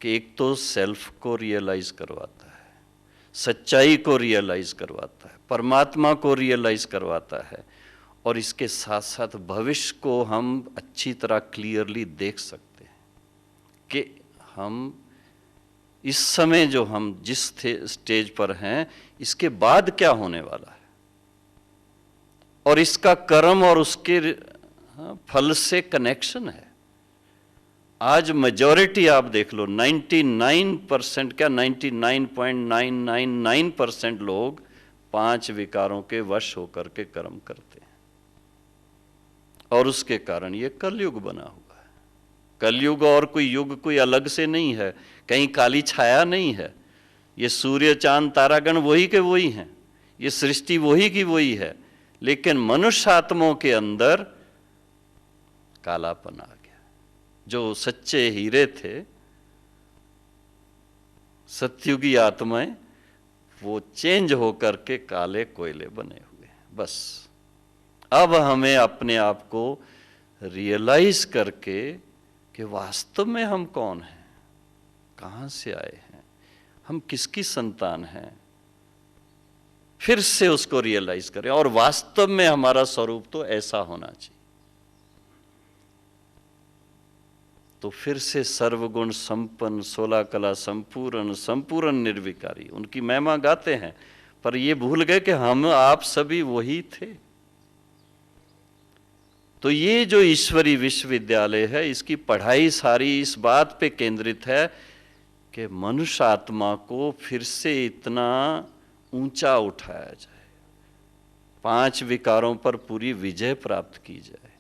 कि एक तो सेल्फ को रियलाइज करवाता है, सच्चाई को रियलाइज करवाता है, परमात्मा को रियलाइज करवाता है, और इसके साथ साथ भविष्य को हम अच्छी तरह क्लियरली देख सकते हैं कि हम इस समय जो हम जिस स्टेज पर हैं इसके बाद क्या होने वाला है, और इसका कर्म और उसके फल से कनेक्शन है। आज मेजॉरिटी आप देख लो, 99% क्या 99.999% लोग 5 विकारों के वश होकर के कर्म करते हैं, और उसके कारण ये कलयुग बना हुआ है। कलयुग और कोई युग कोई अलग से नहीं है, कहीं काली छाया नहीं है। ये सूर्य चांद तारागण वही के वही हैं, ये सृष्टि वही की वही है, लेकिन मनुष्य आत्माओं के अंदर कालापन आ गया। जो सच्चे हीरे थे, सतयुगी आत्माएं, वो चेंज होकर के काले कोयले बने हुए हैं। बस अब हमें अपने आप को रियलाइज करके कि वास्तव में हम कौन हैं, कहाँ से आए हैं, हम किसकी संतान हैं, फिर से उसको रियलाइज करें, और वास्तव में हमारा स्वरूप तो ऐसा होना चाहिए। तो फिर से सर्वगुण संपन्न, 16 कला संपूर्ण, संपूर्ण निर्विकारी, उनकी महिमा गाते हैं, पर ये भूल गए कि हम आप सभी वही थे। तो ये जो ईश्वरी विश्वविद्यालय है, इसकी पढ़ाई सारी इस बात पे केंद्रित है कि मनुष्य आत्मा को फिर से इतना ऊंचा उठाया जाए, 5 विकारों पर पूरी विजय प्राप्त की जाए।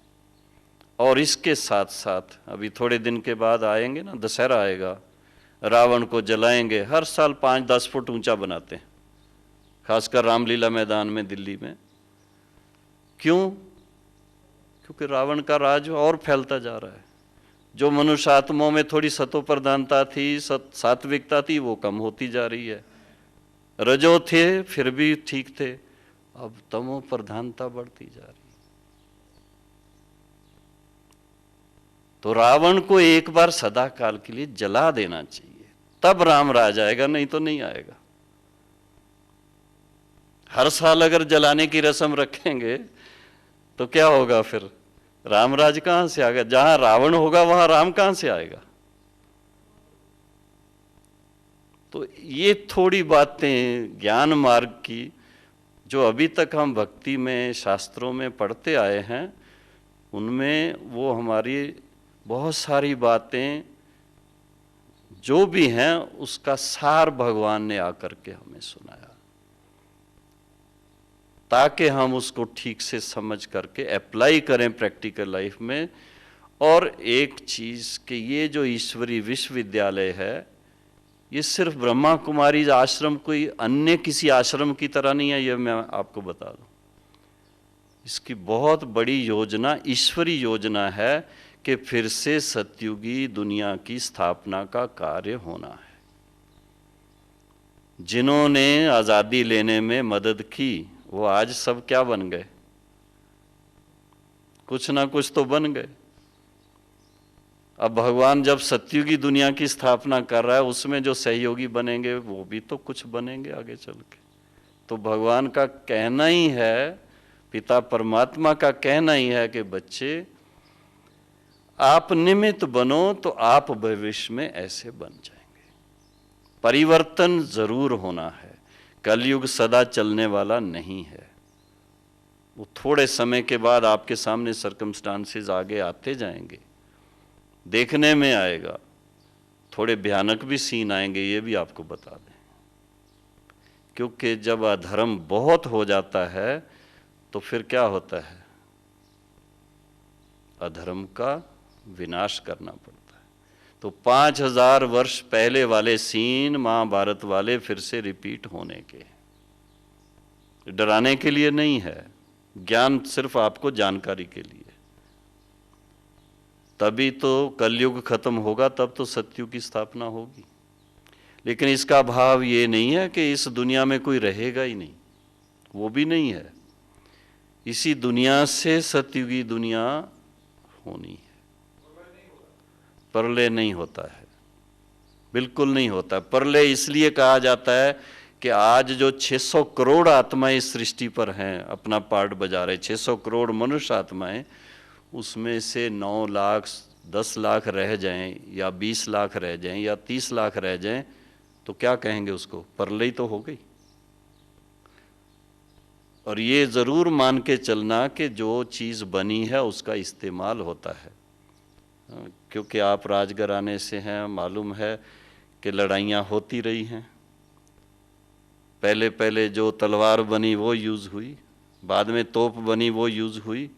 और इसके साथ साथ अभी थोड़े दिन के बाद आएंगे ना, दशहरा आएगा, रावण को जलाएंगे। हर साल 5-10 फुट ऊंचा बनाते हैं, खासकर रामलीला मैदान में दिल्ली में। क्यों? क्योंकि रावण का राज और फैलता जा रहा है। जो मनुष्य आत्माओं में थोड़ी सतो प्रधानता थी, सात्विकता थी, वो कम होती जा रही है। रजो थे फिर भी ठीक थे, अब तमो प्रधानता बढ़ती जा रही। तो रावण को एक बार सदा काल के लिए जला देना चाहिए, तब राम राज आएगा, नहीं तो नहीं आएगा। हर साल अगर जलाने की रस्म रखेंगे तो क्या होगा फिर? रामराज कहां से आएगा? जहां रावण होगा वहां राम कहां से आएगा? तो ये थोड़ी बातें ज्ञान मार्ग की, जो अभी तक हम भक्ति में शास्त्रों में पढ़ते आए हैं, उनमें वो हमारी बहुत सारी बातें जो भी हैं उसका सार भगवान ने आकर के हमें सुनाया, ताकि हम उसको ठीक से समझ करके अप्लाई करें प्रैक्टिकल लाइफ में। और एक चीज कि ये जो ईश्वरी विश्वविद्यालय है, ये सिर्फ ब्रह्मा कुमारी आश्रम कोई अन्य किसी आश्रम की तरह नहीं है, ये मैं आपको बता दूं। इसकी बहुत बड़ी योजना, ईश्वरी योजना है कि फिर से सतयुगी दुनिया की स्थापना का कार्य होना है। जिन्होंने आजादी लेने में मदद की वो आज सब क्या बन गए? कुछ ना कुछ तो बन गए। अब भगवान जब सतयुगी दुनिया की स्थापना कर रहा है, उसमें जो सहयोगी बनेंगे वो भी तो कुछ बनेंगे आगे चल के। तो भगवान का कहना ही है, पिता परमात्मा का कहना ही है कि बच्चे आप निमित्त बनो तो आप भविष्य में ऐसे बन जाएंगे। परिवर्तन जरूर होना है, कलयुग सदा चलने वाला नहीं है। वो थोड़े समय के बाद आपके सामने सर्कमस्टांसेस आगे आते जाएंगे, देखने में आएगा, थोड़े भयानक भी सीन आएंगे, ये भी आपको बता दें। क्योंकि जब अधर्म बहुत हो जाता है तो फिर क्या होता है? अधर्म का विनाश करना पड़ता है। तो 5000 वर्ष पहले वाले सीन महाभारत वाले फिर से रिपीट होने के, डराने के लिए नहीं है, ज्ञान सिर्फ आपको जानकारी के लिए। तभी तो कलयुग खत्म होगा, तब तो सतयुग की स्थापना होगी। लेकिन इसका भाव ये नहीं है कि इस दुनिया में कोई रहेगा ही नहीं, वो भी नहीं है। इसी दुनिया से सतयुगी दुनिया होनी है, प्रलय नहीं होता है। बिल्कुल नहीं होता। प्रलय इसलिए कहा जाता है कि आज जो 600 करोड़ आत्माएं इस सृष्टि पर हैं, अपना पार्ट बजा रहे, 600 करोड़ मनुष्य आत्माएं, उसमें से 9 लाख 10 लाख रह जाएं या 20 लाख रह जाएं या 30 लाख रह जाएं, तो क्या कहेंगे उसको? प्रलय तो हो गई। और ये ज़रूर मान के चलना कि जो चीज़ बनी है उसका इस्तेमाल होता है, क्योंकि आप राजघराने से हैं, मालूम है कि लड़ाइयाँ होती रही हैं। पहले पहले जो तलवार बनी वो यूज़ हुई, बाद में तोप बनी वो यूज़ हुई,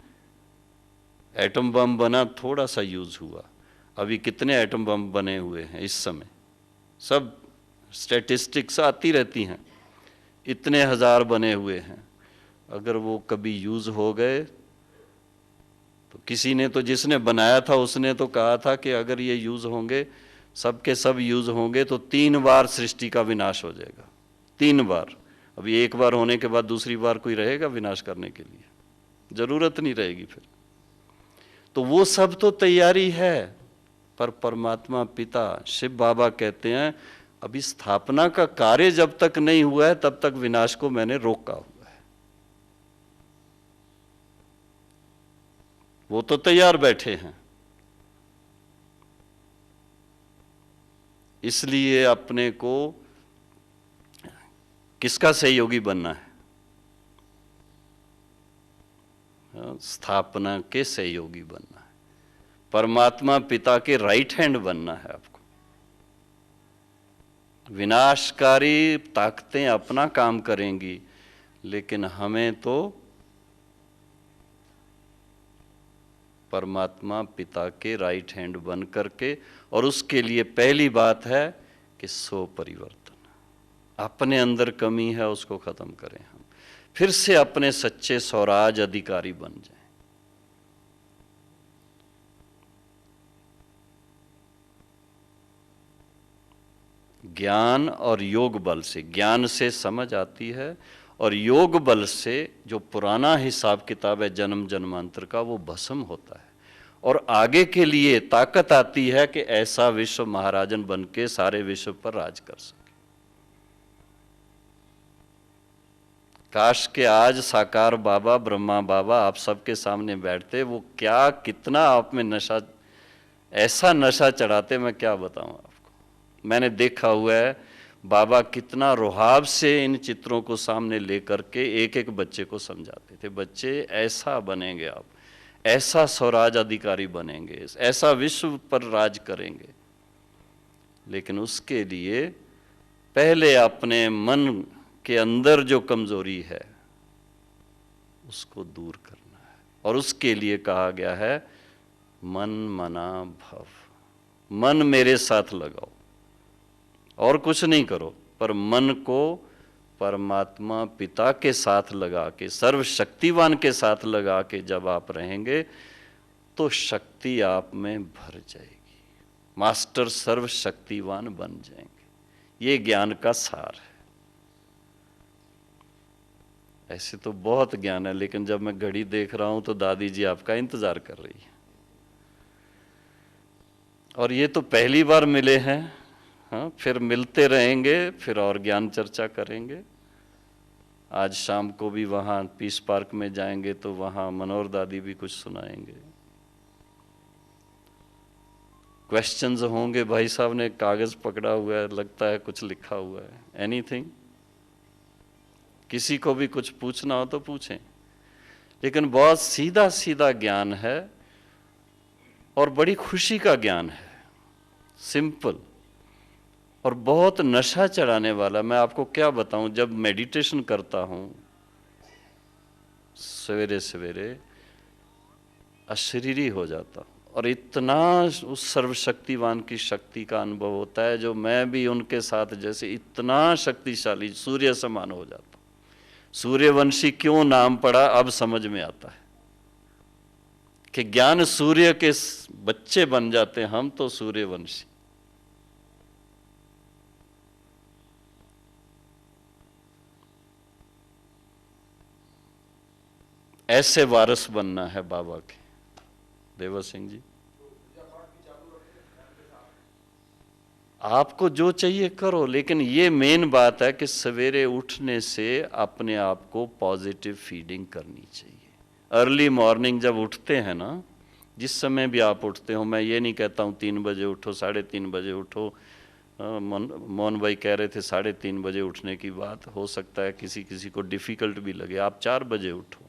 एटम बम बना थोड़ा सा यूज़ हुआ। अभी कितने एटम बम बने हुए हैं इस समय, सब स्टैटिस्टिक्स आती रहती हैं, इतने हजार बने हुए हैं। अगर वो कभी यूज़ हो गए तो किसी ने तो, जिसने बनाया था उसने तो कहा था कि अगर ये यूज़ होंगे, सब के सब यूज़ होंगे तो 3 बार सृष्टि का विनाश हो जाएगा, 3 बार। अभी एक बार होने के बाद दूसरी बार कोई रहेगा विनाश करने के लिए? ज़रूरत नहीं रहेगी फिर। तो वो सब तो तैयारी है, पर परमात्मा पिता शिव बाबा कहते हैं अभी स्थापना का कार्य जब तक नहीं हुआ है तब तक विनाश को मैंने रोका हुआ है। वो तो तैयार बैठे हैं। इसलिए अपने को किसका सहयोगी बनना है? स्थापना के सहयोगी बनना है, परमात्मा पिता के राइट हैंड बनना है आपको। विनाशकारी ताकतें अपना काम करेंगी, लेकिन हमें तो परमात्मा पिता के राइट हैंड बन करके, और उसके लिए पहली बात है कि स्व परिवर्तन, अपने अंदर कमी है उसको खत्म करें, हम फिर से अपने सच्चे स्वराज अधिकारी बन जाएं। ज्ञान और योग बल से, ज्ञान से समझ आती है और योग बल से जो पुराना हिसाब किताब है जन्म जन्मांतर का, वो भस्म होता है और आगे के लिए ताकत आती है कि ऐसा विश्व महाराजन बन के सारे विश्व पर राज कर सके। काश के आज साकार बाबा, ब्रह्मा बाबा आप सबके सामने बैठते, वो क्या कितना आप में नशा, ऐसा नशा चढ़ाते, मैं क्या बताऊं आपको। मैंने देखा हुआ है बाबा कितना रुहाब से इन चित्रों को सामने लेकर के एक एक बच्चे को समझाते थे, बच्चे ऐसा बनेंगे आप, ऐसा स्वराज अधिकारी बनेंगे, ऐसा विश्व पर राज करेंगे। लेकिन उसके लिए पहले अपने मन के अंदर जो कमजोरी है उसको दूर करना है, और उसके लिए कहा गया है मन मना भव। मन मेरे साथ लगाओ और कुछ नहीं करो, पर मन को परमात्मा पिता के साथ लगा के, सर्वशक्तिवान के साथ लगा के जब आप रहेंगे तो शक्ति आप में भर जाएगी, मास्टर सर्वशक्तिवान बन जाएंगे। ये ज्ञान का सार है। ऐसे तो बहुत ज्ञान है, लेकिन जब मैं घड़ी देख रहा हूं तो दादी जी आपका इंतजार कर रही है, और ये तो पहली बार मिले हैं। हाँ, फिर मिलते रहेंगे, फिर और ज्ञान चर्चा करेंगे। आज शाम को भी वहाँ पीस पार्क में जाएंगे तो वहाँ मनोहर दादी भी कुछ सुनाएंगे। क्वेश्चंस होंगे, भाई साहब ने कागज पकड़ा हुआ है, लगता है कुछ लिखा हुआ है, एनीथिंग, किसी को भी कुछ पूछना हो तो पूछें। लेकिन बहुत सीधा सीधा ज्ञान है और बड़ी खुशी का ज्ञान है, सिंपल, और बहुत नशा चढ़ाने वाला। मैं आपको क्या बताऊं, जब मेडिटेशन करता हूं सवेरे सवेरे अशरीरी हो जाता हूं, और इतना उस सर्वशक्तिवान की शक्ति का अनुभव होता है, जो मैं भी उनके साथ जैसे इतना शक्तिशाली सूर्य समान हो जाता हूं। सूर्यवंशी क्यों नाम पड़ा अब समझ में आता है कि ज्ञान सूर्य के बच्चे बन जाते हैं, हम तो सूर्यवंशी। ऐसे वारिस बनना है बाबा के। देवर सिंह जी, आपको जो चाहिए करो, लेकिन ये मेन बात है कि सवेरे उठने से अपने आप को पॉजिटिव फीडिंग करनी चाहिए। अर्ली मॉर्निंग जब उठते हैं ना, जिस समय भी आप उठते हो, मैं ये नहीं कहता हूँ 3 बजे उठो, 3:30 बजे उठो। मोहन भाई कह रहे थे 3:30 बजे उठने की बात, हो सकता है किसी किसी को डिफ़िकल्ट भी लगे। आप 4 बजे उठो,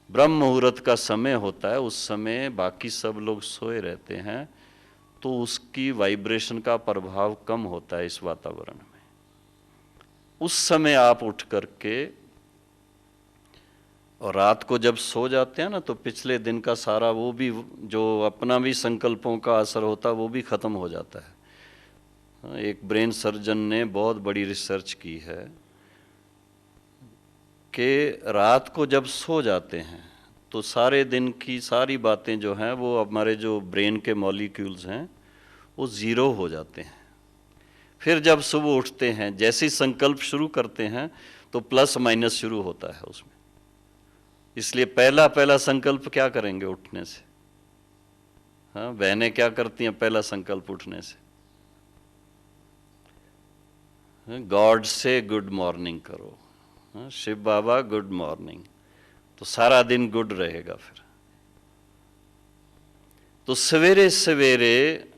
ब्रह्म मुहूर्त का समय होता है, उस समय बाकी सब लोग सोए रहते हैं, तो उसकी वाइब्रेशन का प्रभाव कम होता है इस वातावरण में। उस समय आप उठ करके, और रात को जब सो जाते हैं ना, तो पिछले दिन का सारा वो भी, जो अपना भी संकल्पों का असर होता है, वो भी खत्म हो जाता है। एक ब्रेन सर्जन ने बहुत बड़ी रिसर्च की है कि रात को जब सो जाते हैं तो सारे दिन की सारी बातें जो हैं, वो हमारे जो ब्रेन के मॉलिक्यूल्स हैं वो ज़ीरो हो जाते हैं। फिर जब सुबह उठते हैं, जैसे ही संकल्प शुरू करते हैं तो प्लस माइनस शुरू होता है उसमें। इसलिए पहला संकल्प क्या करेंगे उठने से? हाँ, बहनें क्या करती हैं पहला संकल्प उठने से? गॉड से गुड मॉर्निंग करो। हाँ, शिव बाबा गुड मॉर्निंग, तो सारा दिन गुड रहेगा। फिर तो सवेरे सवेरे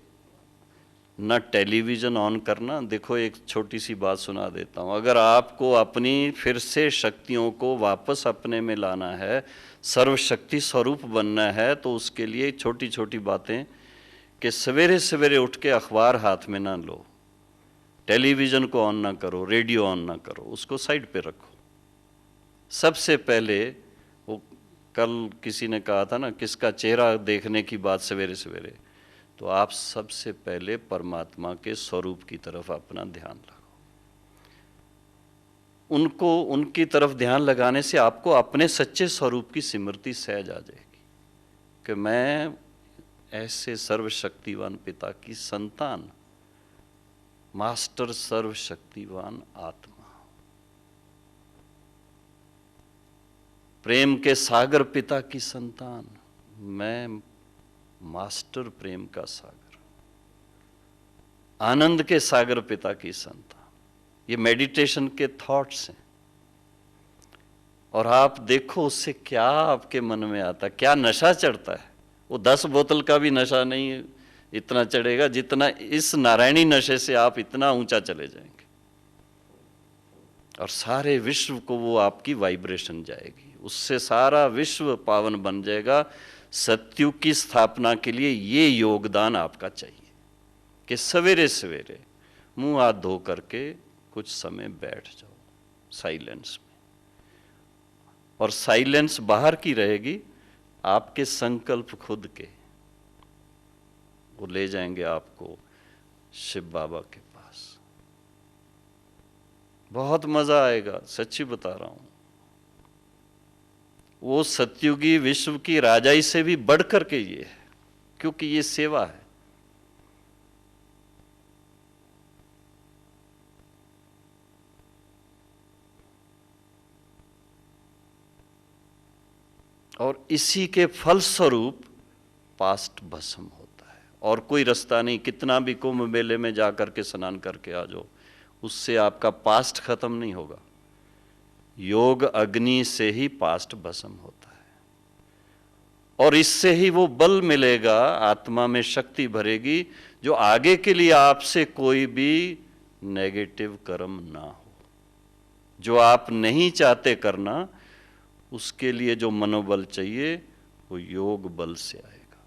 ना टेलीविज़न ऑन करना। देखो, एक छोटी सी बात सुना देता हूँ। अगर आपको अपनी फिर से शक्तियों को वापस अपने में लाना है, सर्वशक्ति स्वरूप बनना है, तो उसके लिए छोटी छोटी बातें कि सवेरे सवेरे उठ के अखबार हाथ में ना लो, टेलीविज़न को ऑन ना करो, रेडियो ऑन ना करो, उसको साइड पे रखो। सबसे पहले, वो कल किसी ने कहा था ना, किसका चेहरा देखने की बात सवेरे सवेरे, तो आप सबसे पहले परमात्मा के स्वरूप की तरफ अपना ध्यान लगाओ। उनको, उनकी तरफ ध्यान लगाने से आपको अपने सच्चे स्वरूप की स्मृति सहज आ जाएगी कि मैं ऐसे सर्वशक्तिवान पिता की संतान, मास्टर सर्वशक्तिवान आत्मा, प्रेम के सागर पिता की संतान, मैं मास्टर प्रेम का सागर, आनंद के सागर पिता की संतान। ये मेडिटेशन के थॉट्स हैं। और आप देखो उससे क्या आपके मन में आता है, क्या नशा चढ़ता है। वो 10 बोतल का भी नशा नहीं इतना चढ़ेगा जितना इस नारायणी नशे से आप इतना ऊंचा चले जाएंगे, और सारे विश्व को वो आपकी वाइब्रेशन जाएगी, उससे सारा विश्व पावन बन जाएगा। सत्युग की स्थापना के लिए ये योगदान आपका चाहिए कि सवेरे सवेरे मुंह हाथ धो करके कुछ समय बैठ जाओ साइलेंस में। और साइलेंस बाहर की रहेगी, आपके संकल्प खुद के, वो ले जाएंगे आपको शिव बाबा के पास। बहुत मजा आएगा, सच्ची बता रहा हूं। वो सत्युगी विश्व की राजाई से भी बढ़ करके ये है, क्योंकि ये सेवा है। और इसी के फलस्वरूप पास्ट भस्म होता है, और कोई रास्ता नहीं। कितना भी कुंभ मेले में जाकर के स्नान करके आ जाओ, उससे आपका पास्ट खत्म नहीं होगा। योग अग्नि से ही पास्ट भस्म होता है, और इससे ही वो बल मिलेगा, आत्मा में शक्ति भरेगी, जो आगे के लिए आपसे कोई भी नेगेटिव कर्म ना हो। जो आप नहीं चाहते करना, उसके लिए जो मनोबल चाहिए वो योग बल से आएगा।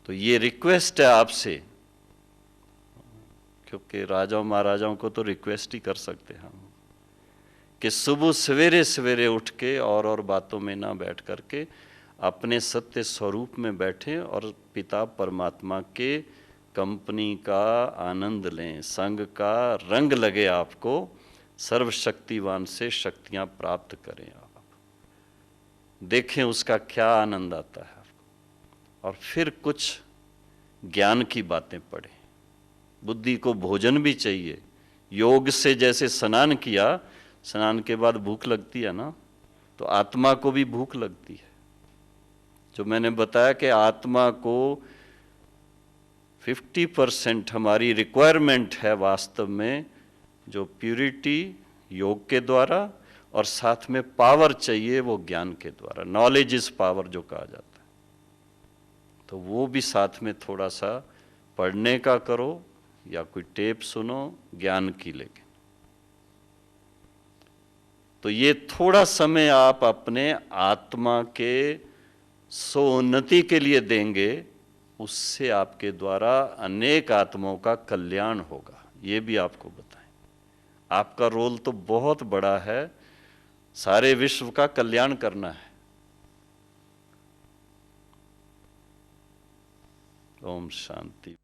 तो ये रिक्वेस्ट है आपसे, क्योंकि राजाओं महाराजाओं को तो रिक्वेस्ट ही कर सकते हैं हम, कि सुबह सवेरे सवेरे उठ के और बातों में ना बैठ करके अपने सत्य स्वरूप में बैठें और पिता परमात्मा के कंपनी का आनंद लें, संग का रंग लगे आपको, सर्वशक्तिवान से शक्तियां प्राप्त करें। आप देखें उसका क्या आनंद आता है आपको, और फिर कुछ ज्ञान की बातें पढ़ें। बुद्धि को भोजन भी चाहिए। योग से जैसे स्नान किया, स्नान के बाद भूख लगती है ना, तो आत्मा को भी भूख लगती है। जो मैंने बताया कि आत्मा को 50% हमारी रिक्वायरमेंट है वास्तव में, जो प्यूरिटी योग के द्वारा और साथ में पावर चाहिए वो ज्ञान के द्वारा, नॉलेज इज पावर जो कहा जाता है। तो वो भी साथ में थोड़ा सा पढ़ने का करो या कोई टेप सुनो ज्ञान की, लेकिन तो ये थोड़ा समय आप अपने आत्मा के सोन्नति के लिए देंगे, उससे आपके द्वारा अनेक आत्माओं का कल्याण होगा। ये भी आपको बताएं, आपका रोल तो बहुत बड़ा है, सारे विश्व का कल्याण करना है। ओम शांति।